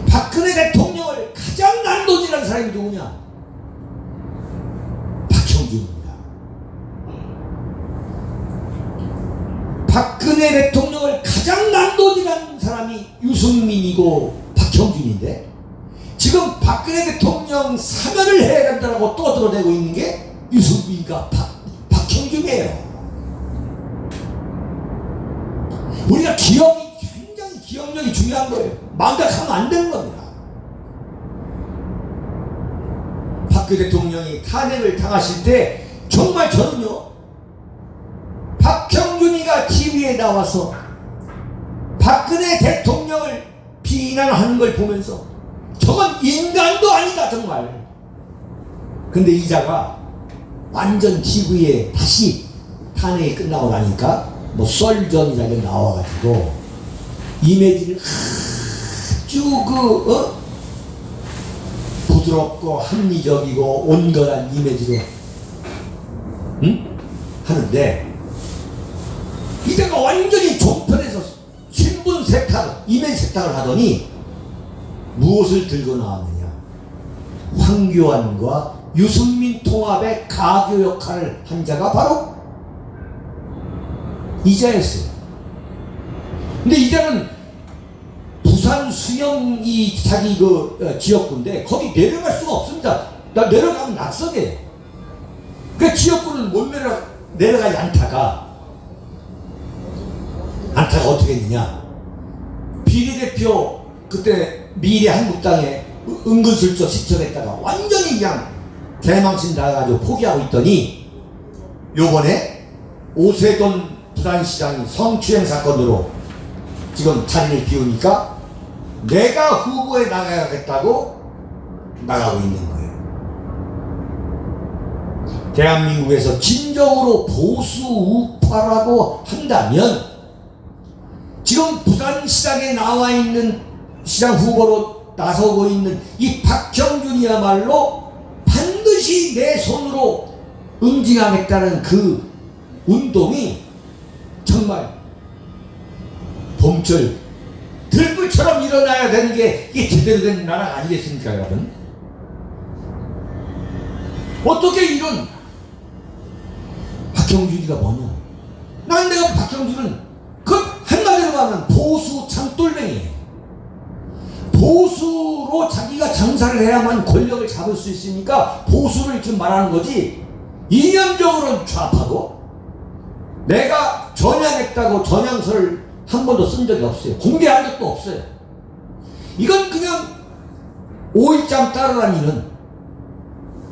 박근혜 대통령을 가장 난도질한 사람이 누구냐? 박형준입니다. 박근혜 대통령을 가장 난도질한 사람이 유승민이고 박형준 수준인데 지금 박근혜 대통령 사면을 해야 된다고 떠들어내고 있는 게 유승민과 박형준이에요. 우리가 굉장히 기억력이 중요한 거예요. 망각하면 안 되는 겁니다. 박근혜 대통령이 탄핵을 당하실 때 정말 저는요, 박형준이가 TV에 나와서 박근혜 대통령을 비난하는 걸 보면서 저건 인간도 아니다 정말. 근데 이자가 완전 TV에 다시 탄핵이 끝나고 나니까 뭐 썰전이라고 나와가지고 이미지를 아주 부드럽고 합리적이고 온건한 이미지로 하는데 이제가 완전히 종편에서 신분 세탁, 이미지 세탁을 하더니 무엇을 들고 나왔느냐? 황교안과 유승민 통합의 가교 역할을 한 자가 바로 이자였어요. 근데 이자는 부산 수영이 자기 지역구인데 거기 내려갈 수가 없습니다. 나 내려가면 낙석이에요. 그 지역구를 못 내려가지 않다가 어떻게 했느냐? 비례대표 그때 미래한국당에 은근슬쩍 신청했다가 완전히 그냥 대망신 나가가지고 포기하고 있더니 요번에 오세돈 부산시장이 성추행 사건으로 지금 자리를 비우니까 내가 후보에 나가야겠다고 나가고 있는 거예요. 대한민국에서 진정으로 보수 우파라고 한다면 지금 부산시장에 나와 있는 시장 후보로 나서고 있는 이 박형준이야말로 반드시 내 손으로 응징하겠다는 그 운동이 정말 봄철 들불처럼 일어나야 되는 게 이게 제대로 된 나라 아니겠습니까 여러분? 어떻게 이런 박형준이가 뭐냐? 난 내가 박형준은 그 한마디로 말하면 보수 창돌뱅이에요. 보수로 자기가 장사를 해야만 권력을 잡을 수 있으니까 보수를 지금 말하는 거지 이념적으로는 좌파고 내가 전향했다고 전향서를 한 번도 쓴 적이 없어요. 공개한 적도 없어요. 이건 그냥 5.13 따라다니는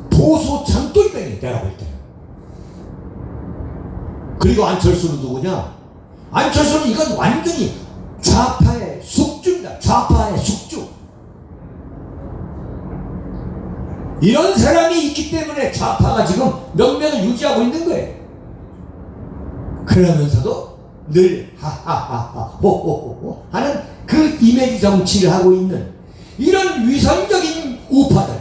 보수 장돌뱅이 내가 볼 때는. 그리고 안철수는 누구냐? 안철수는 이건 완전히 좌파의 숙주입니다. 좌파의 숙주. 이런 사람이 있기 때문에 좌파가 지금 명맥을 유지하고 있는 거예요. 그러면서도 늘 하하하하 호호호호 하는 그 이미지 정치를 하고 있는 이런 위선적인 우파들,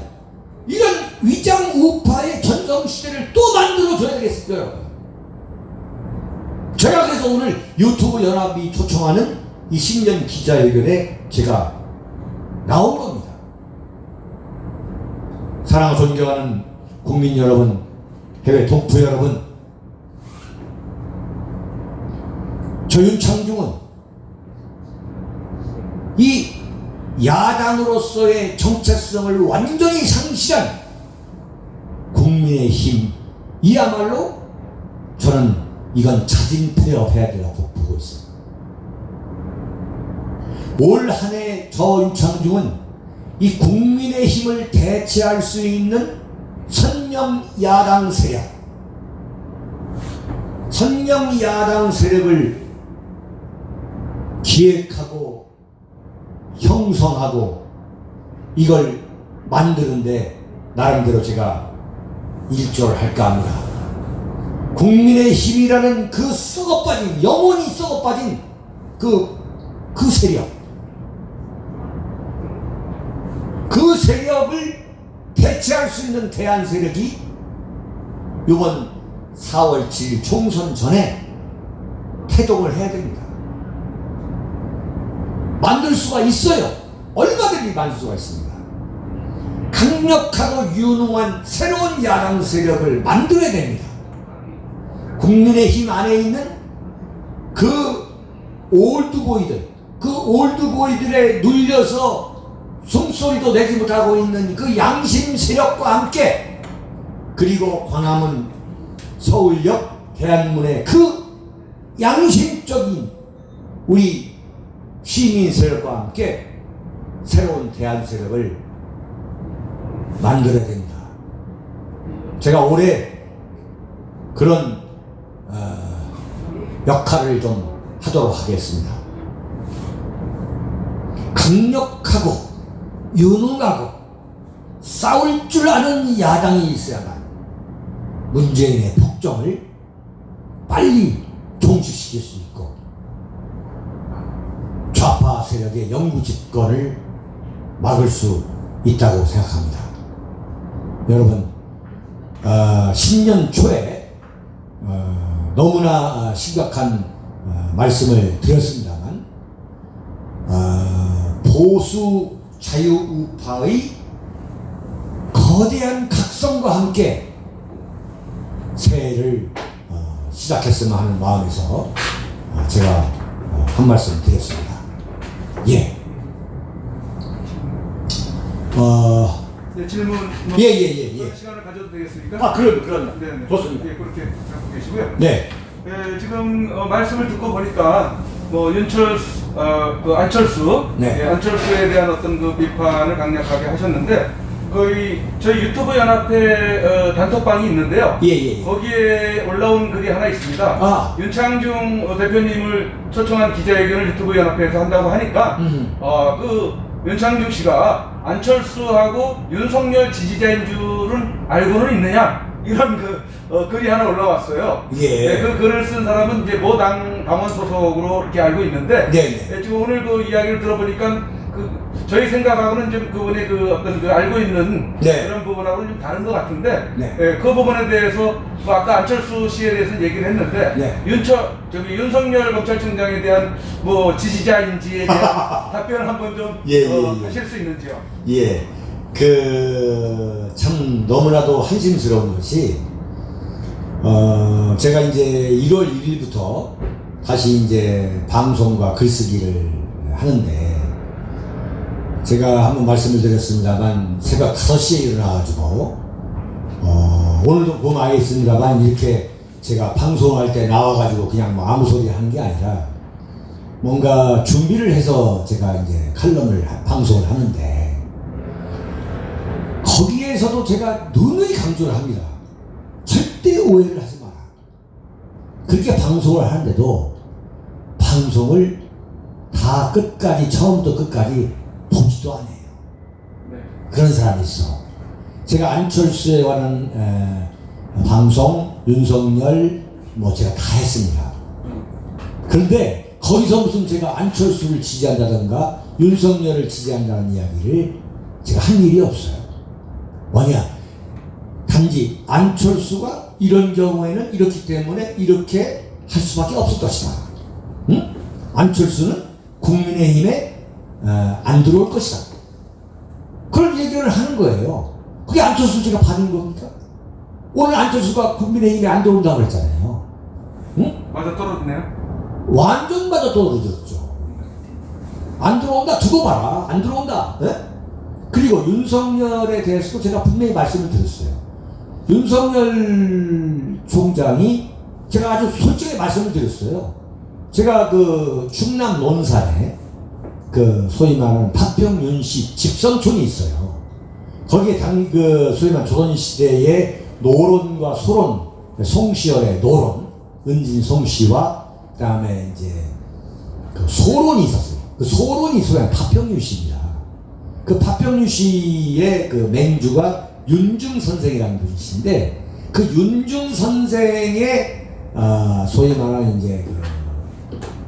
이런 위장 우파의 전성시대를 또 만들어줘야 되겠습니다 여러분. 제가 그래서 오늘 유튜브 연합이 초청하는 이 신년 기자회견에 제가 나온 겁니다. 사랑하고 존경하는 국민 여러분, 해외 동포 여러분, 저 윤창중은 이 야당으로서의 정체성을 완전히 상실한 국민의힘, 이야말로 저는 이건 자진 폐업해야 된다고 보고 있습니다. 올 한 해 저 윤창중은 이 국민의힘을 대체할 수 있는 선명 야당 세력을 기획하고 형성하고 이걸 만드는데 나름대로 제가 일조를 할까 합니다. 국민의힘이라는 그 썩어빠진, 영원히 썩어빠진 그 세력, 그 세력을 대체할 수 있는 대안 세력이 이번 4월 7일 총선 전에 태동을 해야 됩니다. 만들 수가 있어요. 얼마든지 만들 수가 있습니다. 강력하고 유능한 새로운 야당 세력을 만들어야 됩니다. 국민의힘 안에 있는 그 올드보이들에 눌려서 숨소리도 내지 못하고 있는 그 양심 세력과 함께, 그리고 광화문, 서울역, 대한문의 그 양심적인 우리 시민 세력과 함께 새로운 대한 세력을 만들어야 된다. 제가 올해 그런 역할을 좀 하도록 하겠습니다. 강력하고 유능하고 싸울 줄 아는 야당이 있어야만 문재인의 폭정을 빨리 종식시킬 수 있고 좌파 세력의 영구 집권을 막을 수 있다고 생각합니다. 여러분, 신년 초에 너무나 심각한 말씀을 드렸습니다만, 보수 자유우파의 거대한 각성과 함께 새해를 시작했으면 하는 마음에서 제가 한 말씀 드렸습니다. 예. 네, 질문 예. 시간을 가져도 되겠습니까? 그럼. 네. 좋습니다. 네, 그렇게 하고 계시고요. 네. 지금 말씀을 듣고 보니까 뭐 안철수, 네. 안철수에 대한 어떤 그 비판을 강력하게 하셨는데, 거의 저희 유튜브 연합회 단톡방이 있는데요. 예. 거기에 올라온 글이 하나 있습니다. 윤창중 대표님을 초청한 기자회견을 유튜브 연합회에서 한다고 하니까 그 윤창중 씨가 안철수하고 윤석열 지지자인 줄은 알고는 있느냐, 이런 글이 하나 올라왔어요. 예. 네, 그 글을 쓴 사람은 이제 모 당원 소속으로 이렇게 알고 있는데, 네. 지금 오늘 그 이야기를 들어보니까 저희 생각하고는 좀 그분의 어떤 알고 있는 그런 부분하고는 좀 다른 것 같은데, 그 부분에 대해서 뭐 아까 안철수 씨에 대해서는 얘기를 했는데, 윤석열 검찰총장에 대한 뭐 지지자인지에 대한 답변을 한번 좀 하실 수 있는지요? 예. 참 너무나도 한심스러운 것이, 제가 이제 1월 1일부터 다시 이제 방송과 글쓰기를 하는데, 제가 한번 말씀을 드렸습니다만 새벽 5시에 일어나가지고 오늘도 보면 알겠습니다만 이렇게 제가 방송할 때 나와가지고 그냥 뭐 아무 소리 하는 게 아니라 뭔가 준비를 해서 제가 이제 칼럼을 방송을 하는데, 거기에서도 제가 누누이 강조를 합니다. 절대 오해를 하지 마라. 그렇게 방송을 하는데도 방송을 다 끝까지, 처음부터 끝까지 보지도 않아요. 그런 사람이 있어. 제가 안철수에 관한 방송, 윤석열 뭐 제가 다 했습니다. 그런데 거기서 무슨 제가 안철수를 지지한다든가 윤석열을 지지한다는 이야기를 제가 한 일이 없어요. 뭐냐, 단지 안철수가 이런 경우에는 이렇기 때문에 이렇게 할 수밖에 없을 것이다. 응? 안철수는 국민의힘에 안 들어올 것이다. 그런 얘기를 하는 거예요. 그게 안철수 제가 받은 겁니까? 오늘 안철수가 국민의힘에 안 들어온다고 그랬잖아요. 응? 맞아 떨어지네요. 완전 맞아 떨어졌죠. 안 들어온다, 두고 봐라. 안 들어온다. 네? 그리고 윤석열에 대해서도 제가 분명히 말씀을 드렸어요. 윤석열 총장이, 제가 아주 솔직히 말씀을 드렸어요. 제가 충남 논산에 소위 말하는 파평윤씨 집성촌이 있어요. 거기에 소위 말하는 조선시대의 노론과 소론, 송시열의 노론, 은진 송씨와 그 다음에 이제 소론이 있었어요. 그 소론이 소위 말하는 파평윤씨입니다. 그 파평윤씨의 맹주가 윤중 선생이라는 분이신데, 그 윤중 선생의 소위 말하는 이제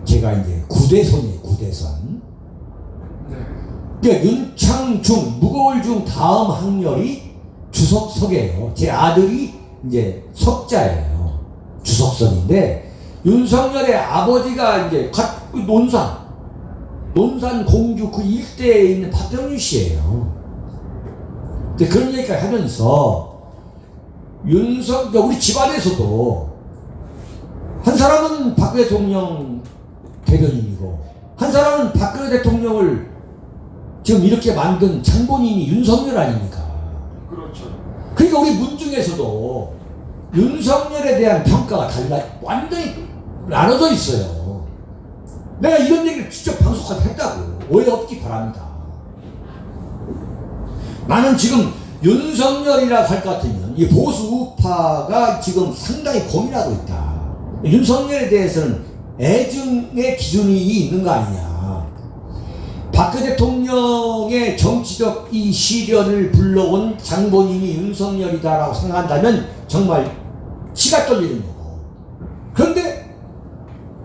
제가 이제 구대손이에요. 구대손. 그러니까 윤창중, 무거울 중 다음 학렬이 주석석이에요. 제 아들이 이제 석자예요. 주석선인데, 윤석열의 아버지가 이제 논산 공주 그 일대에 있는 파평윤 씨예요. 근데 그런 얘기를 하면서 우리 집안에서도 한 사람은 박근혜 대통령 대변인이고 한 사람은 박근혜 대통령을 지금 이렇게 만든 장본인이 윤석열 아닙니까? 그렇죠. 그러니까 우리 문중에서도 윤석열에 대한 평가가 완전히 나눠져 있어요. 내가 이런 얘기를 직접 방송까지 했다고. 오해 없기 바랍니다. 나는 지금 윤석열이라고 할 것 같으면 이 보수 우파가 지금 상당히 고민하고 있다. 윤석열에 대해서는 애증의 기준이 있는 거 아니냐. 박근혜 대통령의 정치적 이 시련을 불러온 장본인이 윤석열이다라고 생각한다면 정말 치가 떨리는 거고. 그런데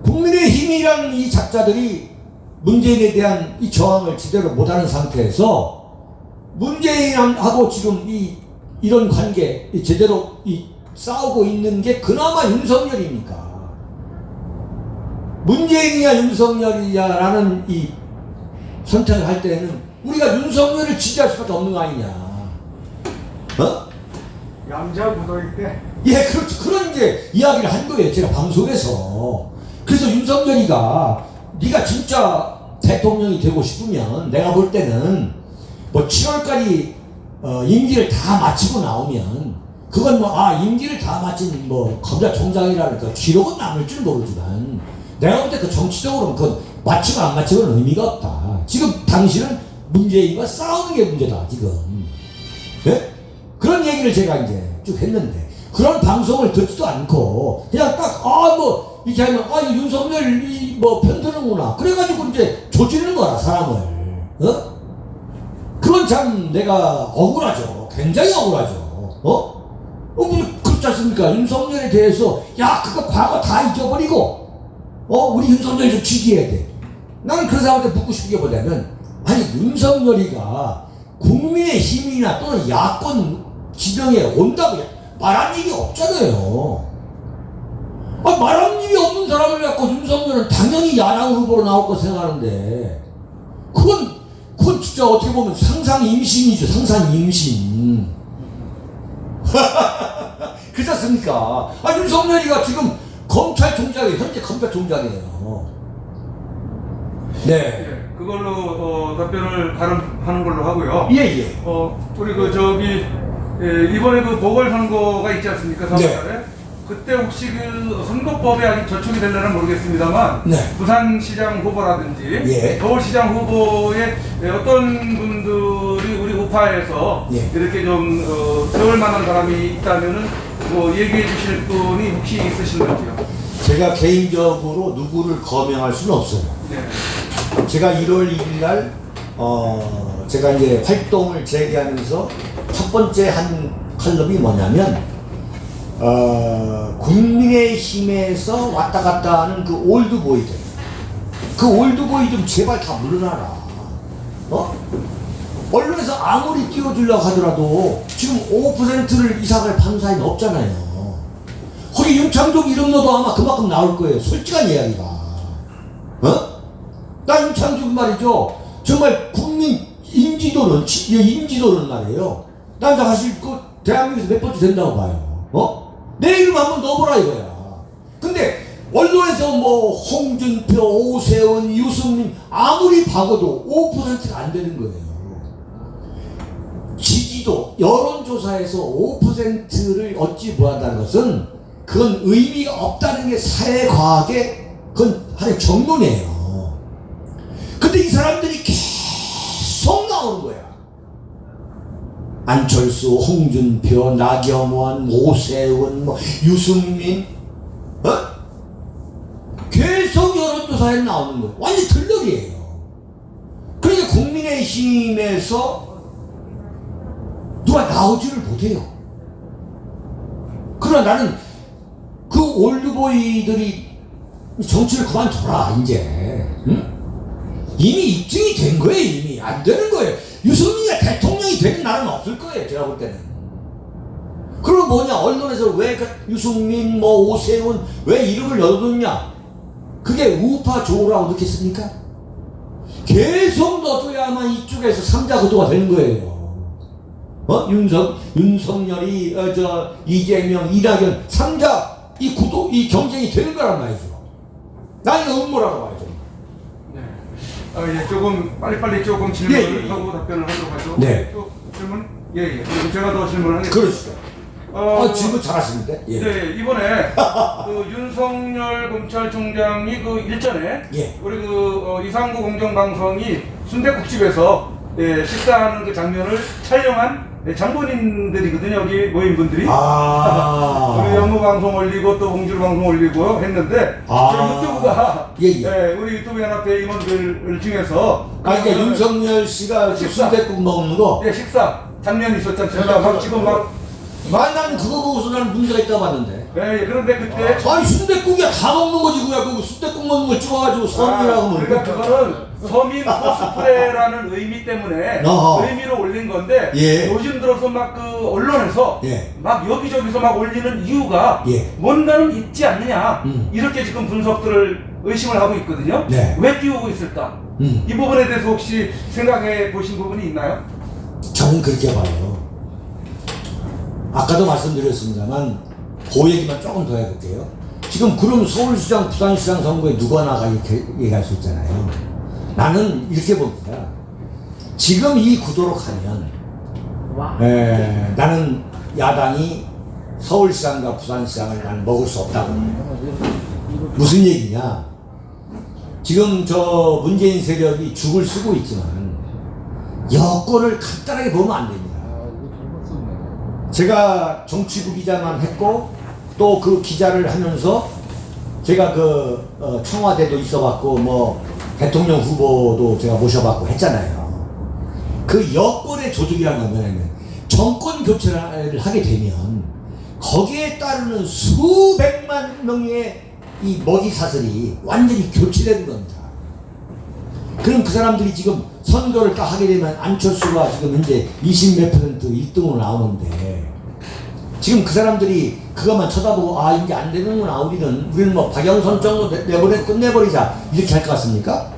국민의힘이라는 이 작자들이 문재인에 대한 이 저항을 제대로 못하는 상태에서 문재인하고 지금 이런 관계 제대로 싸우고 있는 게 그나마 윤석열이니까. 문재인이야 윤석열이야라는 이 선택을 할 때는 우리가 윤석열을 지지할 수밖에 없는 거 아니냐. 어? 양자 무도일 때. 예, 그렇죠. 그런 이제 이야기를 한 거예요. 제가 방송에서. 그래서 윤석열이가 네가 진짜 대통령이 되고 싶으면 내가 볼 때는 뭐 7월까지 임기를 다 마치고 나오면 그건 임기를 다 마친 검찰총장이라니까 기록은 남을 줄 모르지만 내가 볼 때 그 정치적으로는 그건 마치고 안 마치고는 의미가 없다. 지금 당신은 문재인과 싸우는 게 문제다 지금. 예? 그런 얘기를 제가 이제 쭉 했는데 그런 방송을 듣지도 않고 그냥 딱 이렇게 하면 이거 윤석열이 편드는구나 그래가지고 이제 조지는 거라 사람을. 어? 그건 참 내가 억울하죠. 굉장히 억울하죠. 그렇지 않습니까? 윤석열에 대해서 그거 과거 다 잊어버리고 우리 윤석열 좀 지지해야 돼. 나는 그 사람한테 묻고 싶은 게 뭐냐면 아니 윤석열이가 국민의힘이나 또는 야권 지명에 온다고 말한 일이 없잖아요. 말한 일이 없는 사람을 갖고 윤석열은 당연히 야당 후보로 나올 거 생각하는데 그건 진짜 어떻게 보면 상상 임신이죠. 상상 임신. 그렇지 않습니까? 윤석열이가 지금 검찰총장이에요. 현재 검찰총장이에요. 네. 예, 그걸로 답변을 가름하는 걸로 하고요. 예. 우리 이번에 보궐선거가 있지 않습니까? 3월달에. 네. 그때 혹시 선거법에 아직 저촉이 될려나 모르겠습니다만 네. 부산시장 후보라든지 예. 서울시장 후보에 어떤 분들이 우리 우파에서 예. 이렇게 좀 세울 만한 사람이 있다면은 얘기해 주실 분이 혹시 있으신가요? 제가 개인적으로 누구를 거명할 수는 없어요. 네. 제가 1월 1일 날 제가 이제 활동을 재개하면서 첫 번째 한 칼럼이 뭐냐면 국민의힘에서 왔다 갔다 하는 그 올드보이들 제발 다 물러나라. 언론에서 아무리 띄워주려고 하더라도 지금 5%를 이상할 판사는 없잖아요. 거기 윤창족 이름 넣어도 아마 그만큼 나올 거예요. 솔직한 이야기가. 나 윤창족 말이죠. 정말 국민 인지도는 말이에요. 난 사실 대한민국에서 몇 번째 된다고 봐요. 내 이름 한번 넣어보라 이거야. 근데 언론에서 홍준표, 오세훈, 유승민 아무리 박아도 5%가 안 되는 거예요. 지지도 여론조사에서 5%를 얻지 못한다는 것은 그건 의미가 없다는 게 사회과학의 그건 하나의 정론이에요. 근데 이 사람들이 계속 나오는 거야. 안철수, 홍준표, 나경원, 오세훈, 유승민, 계속 여론조사에 나오는 거예요. 완전 들러리예요. 그러니까 국민의힘에서 누가 나오지를 못해요. 그러나 나는 그 올드보이들이 정치를 그만둬라 이제. 이미 입증이 된 거예요. 이미 안 되는 거예요. 유승민이 대통령이 되는 날은 없을 거예요. 제가 볼 때는. 그럼 언론에서 왜 유승민, 오세훈 왜 이름을 넣어뒀냐? 그게 우파 조라고 느꼈습니까? 계속 넣어줘야만 이쪽에서 3자 구도가 되는 거예요. 윤석열이 이재명, 이낙연 3자 이 구도 이 경쟁이 되는 거란 말이죠. 나 이거 음모라고 봐야죠. 네. 예, 조금 빨리빨리 조금 질문을 예, 예. 하고 답변을 하도록 하죠. 네. 또 질문? 예, 예. 그럼 제가 더 질문을 하겠습니다. 그러시죠. 질문 잘하시는데. 예. 네, 이번에 그 윤석열 검찰총장이 그 일전에 예. 우리 그 이상구 공정방송이 순댓국집에서 예, 식사하는 그 장면을 촬영한 장본인들이거든요. 여기 모인 분들이. 우리 영무 방송 올리고 또 봉지루 방송 올리고 했는데 저희 유튜브가 예, 예. 예, 우리 유튜브 연합회 임원들 중에서 그러니까 윤석열 씨가 식사. 순댓국 먹는 거. 예, 식사 장면이 있었지 않습니까? 막 지금 막 나는 그거 보고서 나는 문제가 있다 봤는데. 예, 예, 그런데 그때 아니 순댓국이야 다 먹는 거지 그냥 그 순댓국 먹는 걸 찍어가지고 서민이라고 하면 그러니까 그거는 서민 코스프레라는 의미 때문에 어허. 의미로 올린 건데 예. 요즘 들어서 막 그 언론에서 예. 막 여기저기서 막 올리는 이유가 예. 뭔가는 있지 않느냐 이렇게 이렇게 지금 분석들을 의심을 하고 있거든요. 네. 왜 띄우고 있을까? 이 부분에 대해서 혹시 생각해 보신 부분이 있나요? 저는 그렇게 봐요. 아까도 말씀드렸습니다만 그 얘기만 조금 더 해볼게요. 지금 그럼 서울시장, 부산시장 선거에 누가 나가 이렇게 얘기할 수 있잖아요. 나는 이렇게 봅니다. 지금 이 구도로 가면 나는 야당이 서울시장과 부산시장을 나는 먹을 수 없다고 해요. 무슨 얘기냐? 지금 저 문재인 세력이 죽을 쓰고 있지만 여권을 간단하게 보면 안 됩니다. 제가 정치부 기자만 했고 또 그 기자를 하면서 제가 그 청와대도 있어봤고 뭐 대통령 후보도 제가 모셔봤고 했잖아요. 그 여권의 조직이라는 건 뭐냐면 정권 교체를 하게 되면 거기에 따르는 수백만 명의 이 먹이 사슬이 완전히 교체되는 겁니다. 그럼 그 사람들이 지금 선거를 딱 하게 되면 안철수가 지금 현재 20몇 % 1등으로 나오는데 지금 그 사람들이 그것만 쳐다보고 아 이제 안 되는구나 우리는 뭐 박영선 정도 내보내 끝내버리자 이렇게 할 것 같습니까?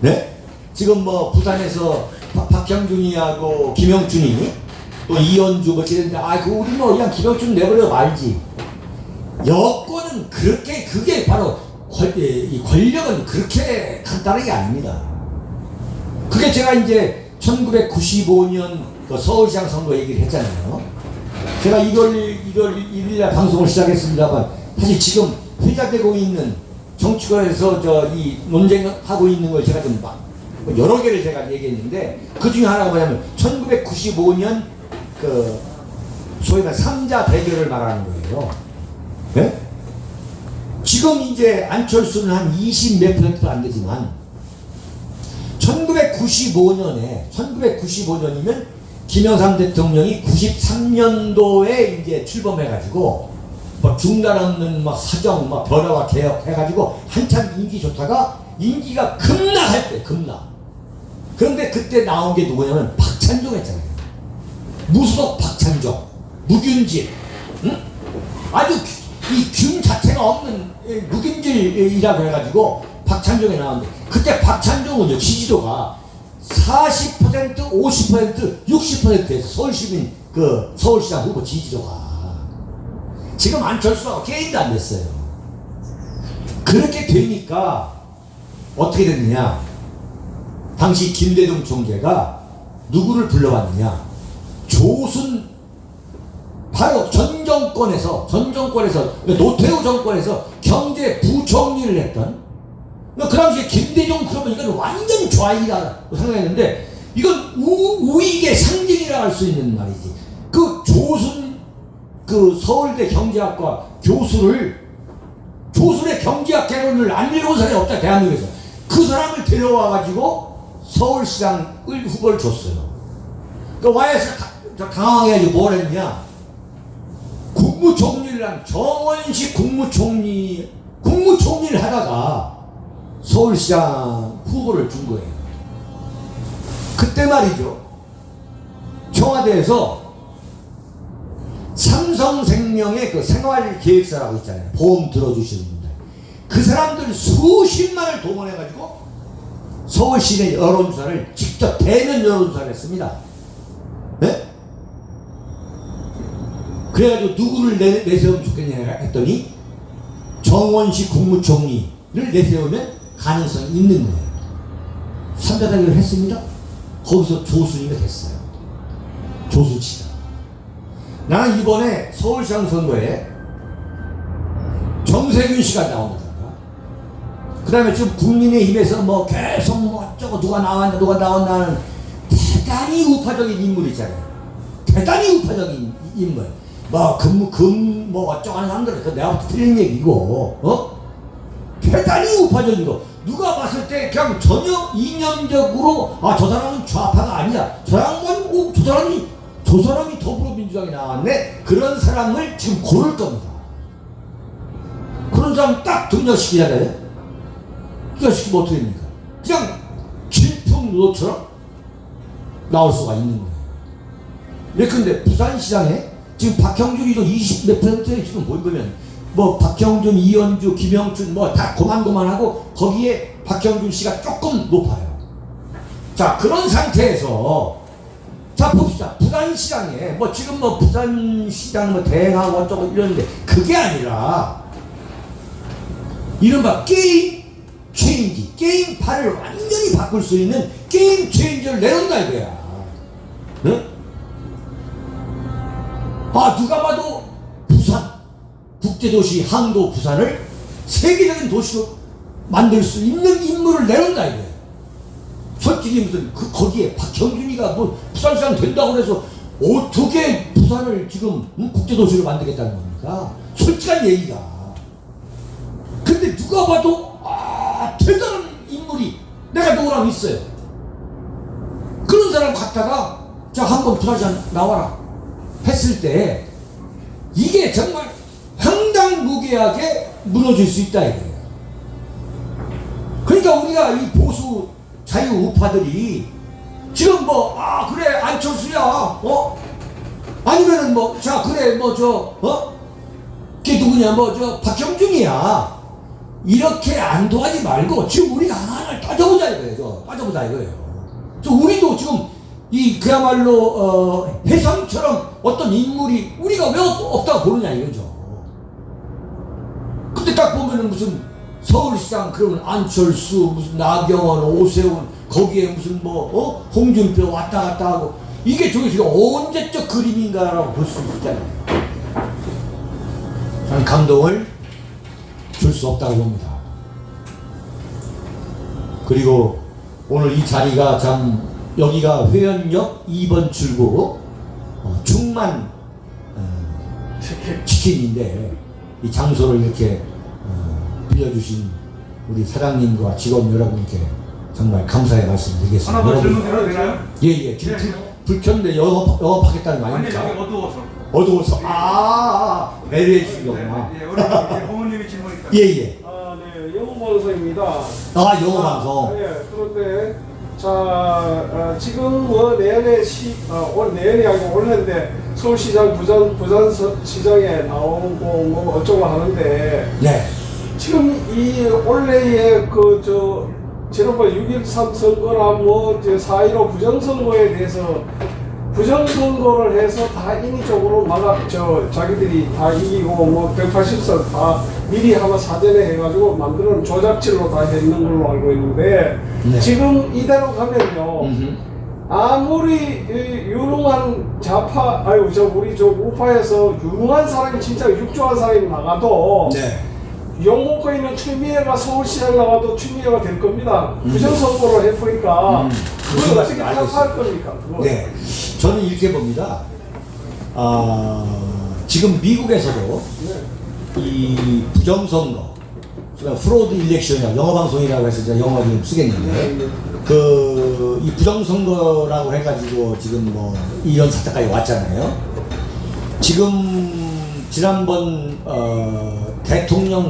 네? 지금 뭐 부산에서 박형준이하고 김영준이 또 이현주 뭐 이랬는데 우리 뭐 그냥 김영준 내버려 말지. 여권은 그렇게 그게 바로 이 권력은 그렇게 간단한 게 아닙니다. 그게 제가 이제 1995년 그 서울시장 선거 얘기를 했잖아요. 제가 1월 1일날 방송을 시작했습니다만 사실 지금 회자되고 있는 정치권에서 이 논쟁하고 있는 걸 제가 좀 여러 개를 제가 얘기했는데 그 중에 하나가 뭐냐면 1995년 그 소위 말 3자 대결을 말하는 거예요. 네? 지금 이제 안철수는 한 20몇 %도 안 되지만 1995년이면 김영삼 대통령이 93년도에 이제 출범해가지고 뭐 중단 없는 막 사정, 막 변화와 개혁 해가지고 한참 인기 좋다가 인기가 급락할 때 급락. 그런데 그때 나온 게 누구냐면 박찬종 했잖아요. 무소속 박찬종, 무균질, 응? 아주 이 균 자체가 없는 무균질이라고 해가지고 박찬종이 나왔는데 그때 박찬종은 지지도가 40%, 50%, 60%에서 서울시민 그 서울시장 후보 지지도가 지금 안철수가 게임도 안 됐어요. 그렇게 되니까 어떻게 됐느냐? 당시 김대중 총재가 누구를 불러왔느냐? 조순 바로 전 정권에서 노태우 정권에서 경제부총리를 했던 그 당시에 김대중 그러면 이건 완전 좌익이라고 생각했는데 이건 우익의 상징이라 할 수 있는 말이지. 그 조순 그 서울대 경제학과 교수의 경제학 개론을 안 읽은 사람이 없다 대한민국에서. 그 사람을 데려와가지고 서울시장을 후보를 줬어요. 그 와이에서 당황해가지고 뭘 했냐? 국무총리를 한 정원식 국무총리를 하다가 서울시장 후보를 준 거예요. 그때 말이죠. 청와대에서 삼성생명의 그 생활계획서라고 있잖아요. 보험 들어주시는 분들. 그 사람들 수십만을 동원해가지고 서울시내 여론조사를 직접 대면 여론조사를 했습니다. 네? 그래가지고 누구를 내세우면 좋겠냐 했더니 정원식 국무총리를 내세우면 가능성이 있는 거예요. 3자대결을 했습니다. 거기서 조순이가 됐어요. 조수치다. 나는 이번에 서울시장 선거에 정세균 씨가 나옵니다. 그 다음에 지금 국민의힘에서 뭐 계속 뭐 어쩌고 누가 나왔나 하는 대단히 우파적인 인물 있잖아요. 대단히 우파적인 인물. 뭐 뭐 어쩌고 하는 사람들, 그 내가 틀린 얘기고, 대단히 우파적인 거. 누가 봤을 때 그냥 전혀 이념적으로 저 사람은 좌파가 아니야. 저 사람이 더불어민주당에 나왔네. 그런 사람을 지금 고를 겁니다. 그런 사람 딱 등장시키잖아요. 등장시키면 어떻게 됩니까? 그냥 질풍노도처럼 나올 수가 있는 거예요. 예컨대 부산시장에 지금 박형준이도 20몇 %에 지금 보이면 뭐 박형준, 이현주, 김영춘 뭐 다 고만고만하고 거기에 박형준 씨가 조금 높아요. 자, 그런 상태에서 자 봅시다. 부산시장에 뭐 지금 뭐 부산시장 뭐 대행하고 어쩌고 이러는데 그게 아니라 이른바 게임 체인지, 게임판을 완전히 바꿀 수 있는 게임 체인지를 내놓는다 이거야. 네? 누가 봐도 부산 국제도시 항도 부산을 세계적인 도시로 만들 수 있는 인물을 내놓는다 이거야. 솔직히 무슨 거기에 박형준이가 뭐 부산시장 된다고 해서 어떻게 부산을 지금 국제도시로 만들겠다는 겁니까? 솔직한 얘기가. 근데 누가 봐도 대단한 인물이 내가 누구랑 있어요. 그런 사람 갖다가 자 한번 부산시장 나와라 했을 때 이게 정말 황당무계하게 무너질 수 있다 이거예요. 그러니까 우리가 이 보수 자유우파들이 지금 뭐 그래 안철수야 아니면은 뭐 자 그래 뭐 걔 누구냐 뭐 박형준이야 이렇게 안도하지 말고 지금 우리가 하나를 따져보자 이거예요. 따져보자 이거예요. 우리도 지금 이 그야말로 해성처럼 어떤 인물이 우리가 왜 없다고 보느냐 이거죠. 근데 딱 보면은 무슨 서울시장 그러면 안철수 무슨 나경원 오세훈 거기에 무슨 뭐 홍준표 왔다 갔다 하고 이게 저게 지금 언제적 그림인가라고 볼 수 있잖아요. 저는 감동을 줄 수 없다고 봅니다. 그리고 오늘 이 자리가 참 여기가 회원역 2번 출구 충만 치킨인데 이 장소를 이렇게 빌려주신 우리 사장님과 직원 여러분께 정말 감사의 말씀 드리겠습니다. 하나 더 질문 드려도 되나요? 예. 지금 불 켰는데 영업하겠다는 말입니까? 아니, 여기 어두워서. 배려해 주신 거구나. 예, 우리 부모님이 질문이니까. 예. 네, 영어방송입니다. 영어방송. 네, 그런데 지금 뭐 내년에 내년이 아니고 올해인데 서울시장 부산시장에 나오고 뭐 어쩌고 하는데 네. 지금 이 올해의 지난번 6.13 선거나 뭐 4.15 부정선거에 대해서 부정선거를 해서 다 인위적으로 자기들이 다 이기고 뭐 180석 다 미리 하면 사전에 해가지고 만드는 조작질로 다 했는 걸로 알고 있는데 네. 지금 이대로 가면요 아무리 유능한 우리 우파에서 유능한 사람이 진짜 육조한 사람이 나가도 네. 욕먹고 있는 추미애가 서울시장 나와도 추미애가 될 겁니다. 부정선거로 해보니까 그걸 어떻게 타파할 겁니까? 그거. 네, 저는 이렇게 봅니다. 지금 미국에서도 이 부정선거, 프로드 일렉션이라고 영어방송이라고 해서 제가 영어 좀 쓰겠는데 이 부정선거라고 해가지고 지금 뭐 이런 사태까지 왔잖아요. 지금 지난번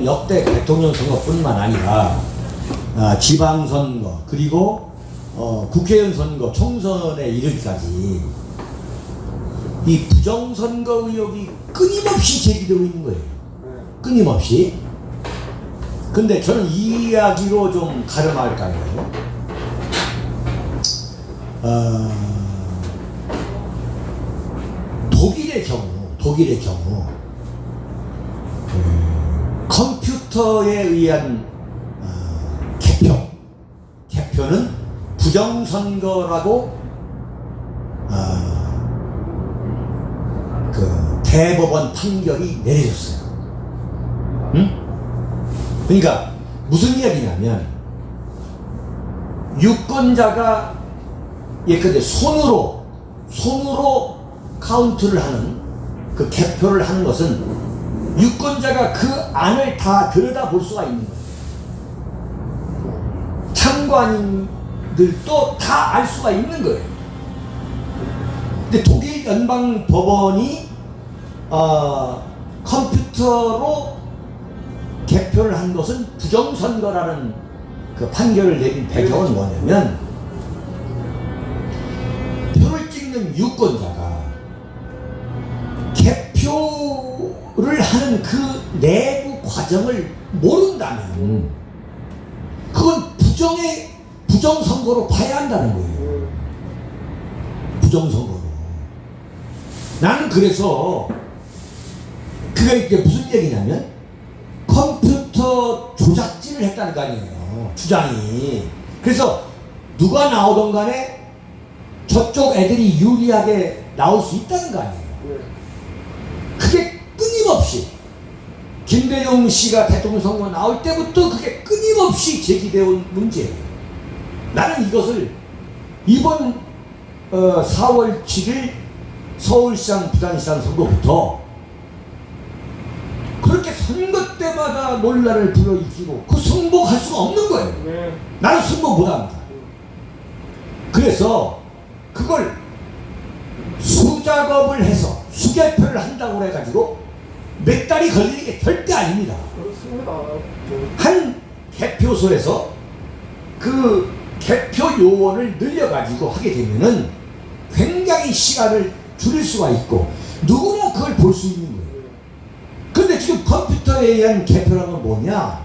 역대 대통령 선거뿐만 아니라 지방선거 그리고 국회의원 선거 총선에 이르기까지 이 부정선거 의혹이 끊임없이 제기되고 있는 거예요. 끊임없이. 근데 저는 이 이야기로 좀 가름할까요? 독일의 경우 컴퓨터에 의한 개표는 부정선거라고 그 대법원 판결이 내려졌어요. 응? 그러니까 무슨 이야기냐면 유권자가 예컨대 손으로 카운트를 하는 그 개표를 하는 것은 유권자가 그 안을 다 들여다볼 수가 있는 거예요. 참관인들도 다 알 수가 있는 거예요. 근데 독일 연방 법원이 컴퓨터로 개표를 한 것은 부정선거라는 그 판결을 내린 배경은 뭐냐면, 표를 찍는 유권자가 개표를 하는 그 내부 과정을 모른다면 그건 부정선거로 봐야 한다는 거예요. 부정선거로. 나는 그래서 그게 이제 무슨 얘기냐면 컴퓨터 조작질을 했다는 거 아니에요, 주장이. 그래서 누가 나오던 간에 저쪽 애들이 유리하게 나올 수 있다는 거 아니에요. 그게 끊임없이 김대중 씨가 대통령 선거 나올 때부터 그게 끊임없이 제기되어 온 문제예요. 나는 이것을 이번 4월 7일 서울시장 부산시장 선거부터 그렇게 선거 때마다 논란을 불러일으키고 그 승복할 수가 없는 거예요. 네. 나는 승복 못합니다. 그래서 그걸 수작업을 해서 수개표를 한다고 해가지고 몇 달이 걸리는 게 절대 아닙니다. 그렇습니다. 한 개표소에서 그 개표 요원을 늘려가지고 하게 되면은 굉장히 시간을 줄일 수가 있고 누구나 그걸 볼 수 있는 거예요. 근데 지금 컴퓨터에 의한 개표라는 건 뭐냐?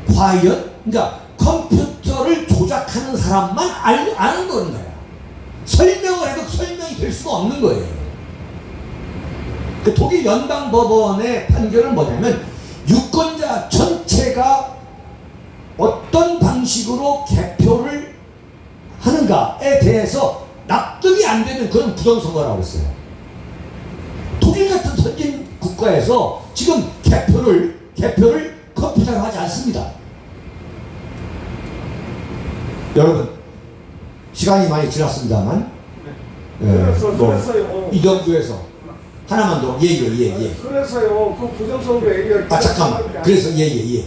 과연, 그러니까 컴퓨터를 조작하는 사람만 아는 거는 거야. 설명을 해도 설명이 될 수가 없는 거예요. 그 독일 연방법원의 판결은 뭐냐면 유권자 전체가 어떤 방식으로 개표를 하는가에 대해서 납득이 안 되면 그건 부정선거라고 했어요. 독일 같은 선진 국가에서 지금 개표를 컴퓨터로 하지 않습니다. 여러분, 시간이 많이 지났습니다만, 그래서요. 이 정도에서 하나만 더. 예. 그래서요. 그 부정선거 얘기가. 잠깐만. 그래서 예.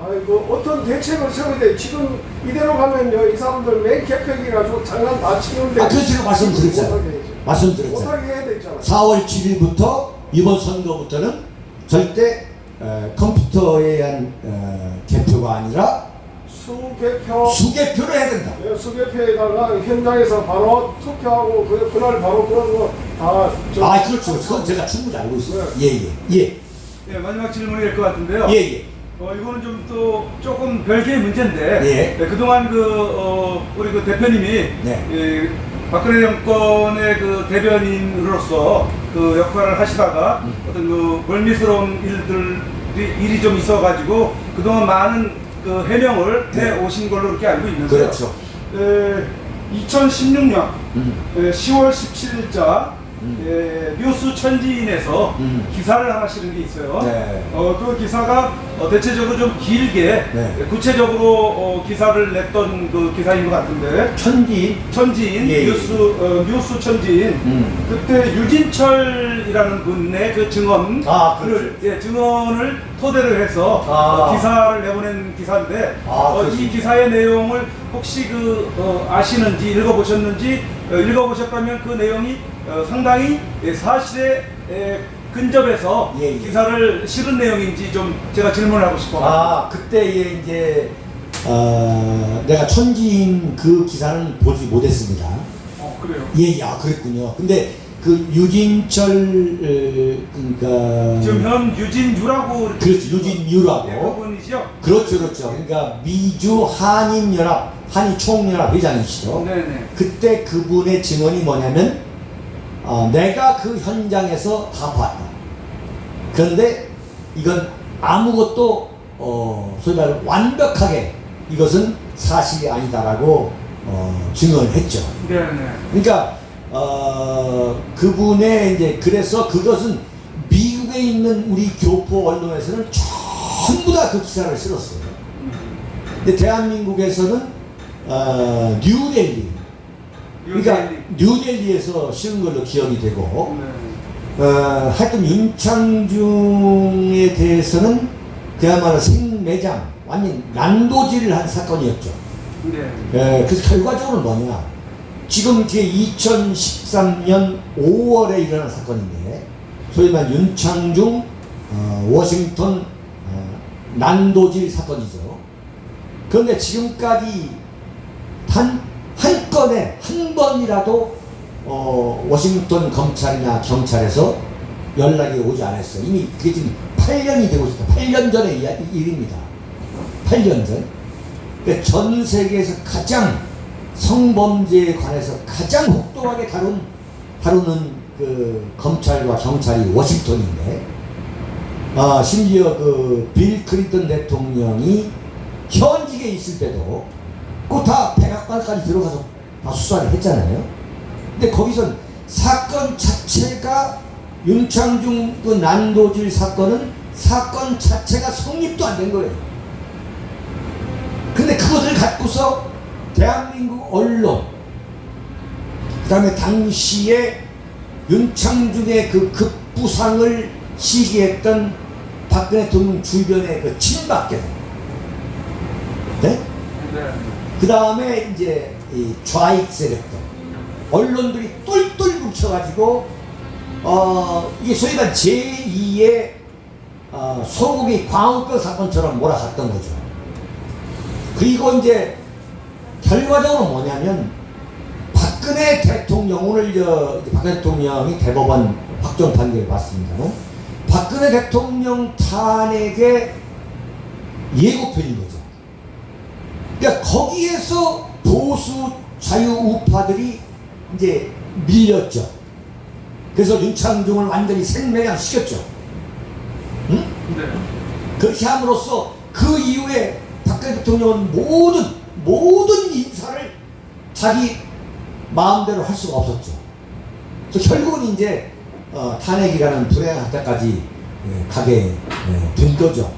아이고, 어떤 대책을 세워야 돼. 지금 이대로 가면요, 이 사람들 맨 개표기 가지고 장난 다 치는데. 그래서 제가 말씀드렸잖아요. 못하게 해야 되잖아. 4월 7일부터 이번 선거부터는 절대 컴퓨터에 의한 개표가 아니라 수개표를 해야 된다. 네, 수개표에다가 현장에서 바로 투표하고 그날 바로 그런 거 다. 그렇죠. 그건 제가 충분히 알고 있어요. 네. 예. 마지막 질문이 될 것 같은데요. 예. 이거는 좀 또 조금 별개의 문제인데, 예. 그동안 우리 그 대표님이 박근혜 정권의 그 대변인으로서 그 역할을 하시다가 어떤 그 멀미스러운 일이 좀 있어가지고 그동안 많은 그 해명을 해 오신 걸로 이렇게 알고 있는데요. 그렇죠. 2016년 10월 17일자 뉴스 천지인에서 기사를 하나 실은 게 있어요. 네. 그 기사가 대체적으로 좀 길게 구체적으로 기사를 냈던 그 기사인 것 같은데, 천지인 뉴스 천지인 그때 유진철이라는 분의 그 증언을 토대로 해서 기사를 내보낸 기사인데, 이 기사의 내용을 혹시 아시는지 읽어보셨다면 그 내용이 상당히 사실에 근접해서 기사를 실은 내용인지 좀 제가 질문을 하고 싶어요. 그때 이제 내가 천지인 그 기사는 보지 못했습니다. 그래요? 그랬군요. 근데 그 유진철 그러니까 지금 현 유진유라고. 그렇죠. 유진유라고. 그분이죠? 그렇죠. 그러니까 미주 한인총연합 회장이시죠. 네네. 그때 그분의 증언이 뭐냐면 내가 그 현장에서 다 봤다. 그런데 이건 아무것도 소위 말해 완벽하게 이것은 사실이 아니다라고 증언을 했죠. 네. 그러니까 그분의 이제 그래서 그것은 미국에 있는 우리 교포 언론에서는 전부 다 그 기사를 실었어요. 근데 대한민국에서는 뉴델리, 그러니까 뉴델리에서 실은 걸로 기억이 되고, 하여튼 윤창중에 대해서는 그야말로 생매장, 완전 난도질을 한 사건이었죠. 그래서 결과적으로 뭐냐? 지금 그게 2013년 5월에 일어난 사건인데, 소위 말해 윤창중 워싱턴 난도질 사건이죠. 그런데 지금까지 한 건에 한 번이라도 워싱턴 검찰이나 경찰에서 연락이 오지 않았어요. 이미 그게 지금 8년이 되고 있습니다. 8년 전의 일입니다. 8년 전. 그러니까 전 세계에서 가장 성범죄에 관해서 가장 혹독하게 다루는 그 검찰과 경찰이 워싱턴인데, 심지어 그 빌 클린턴 대통령이 현직에 있을 때도 그 다 백악관까지 들어가서 다 수사를 했잖아요. 근데 거기선 사건 자체가 윤창중 그 난도질 사건은 사건 자체가 성립도 안 된 거예요. 근데 그것을 갖고서 대한민국 언론, 그 다음에 당시에 윤창중의 그 급부상을 시기했던 박근혜 대통령 주변의 그 친박계들, 네? 그 다음에 이제 이 좌익 세력들, 언론들이 똘똘 뭉쳐가지고 이게 소위 말 제2의 소고기 광우병 사건처럼 몰아갔던 거죠. 그리고 이제 결과적으로 뭐냐면 박근혜 대통령, 오늘 박근혜 대통령이 대법원 확정 판결을 받습니다만, 박근혜 대통령 탄핵의 예고편인 거죠. 그러니까 거기에서 보수 자유우파들이 이제 밀렸죠. 그래서 윤창중을 완전히 생매장 시켰죠. 응? 네. 그렇게 함으로써 그 이후에 박근혜 대통령은 모든 인사를 자기 마음대로 할 수가 없었죠. 그래서 결국은 이제 탄핵이라는 불행한 학자까지 가게 된 거죠.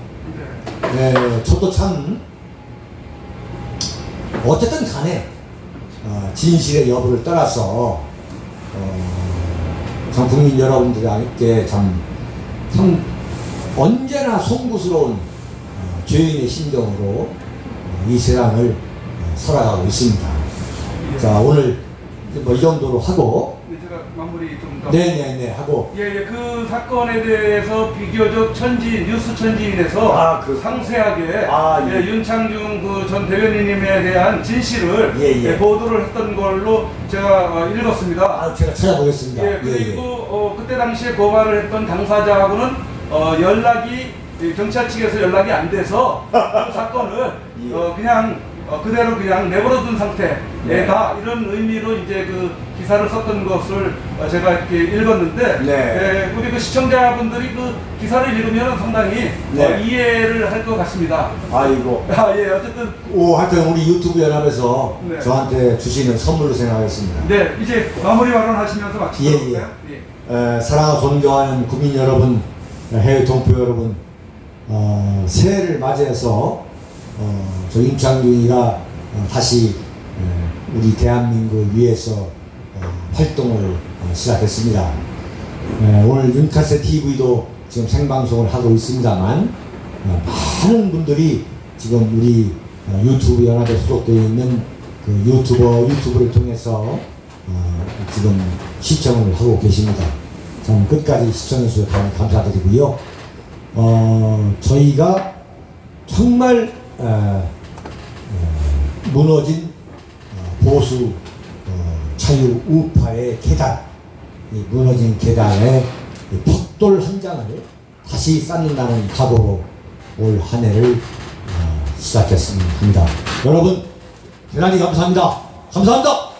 저도 참 어쨌든 간에 진실의 여부를 떠나서 참 국민 여러분들에게 참 언제나 송구스러운 죄인의 심정으로 이 세상을 살아가고 있습니다. 자, 오늘 뭐 이 정도로 하고, 제가 마무리 좀 더. 네네네 하고. 예, 그 사건에 대해서 비교적 뉴스 천지인에서 상세하게 윤창중 그 전 대변인님에 대한 진실을 보도를 했던 걸로 제가 읽었습니다. 제가 찾아보겠습니다. 그리고 그때 당시에 고발을 했던 당사자하고는 연락이 경찰 측에서 연락이 안 돼서 그 사건을 그냥 그대로 그냥 내버려둔 상태다, 이런 의미로 이제 그 기사를 썼던 것을 제가 이렇게 읽었는데, 우리 그 시청자분들이 그 기사를 읽으면 상당히 이해를 할 것 같습니다. 아이고. 어쨌든 하여튼 우리 유튜브 연합에서 저한테 주시는 선물로 생각하겠습니다. 네, 이제 마무리 발언하시면서 마치도록 할까요? 사랑하고 존경하는 국민 여러분, 해외 동포 여러분, 새해를 맞이해서 저 윤창중이가 다시 우리 대한민국을 위해서 활동을 시작했습니다. 오늘 윤카세 TV도 지금 생방송을 하고 있습니다만, 많은 분들이 지금 우리 유튜브 연합에 소속되어 있는 그 유튜브를 통해서 지금 시청을 하고 계십니다. 참 끝까지 시청해 주셔서 감사드리고요. 저희가 정말 무너진 보수 자유 우파의 계단, 이 무너진 계단의 벽돌 한 장을 다시 쌓는다는 각오로 올 한 해를 시작했습니다. 여러분 대단히 감사합니다. 감사합니다.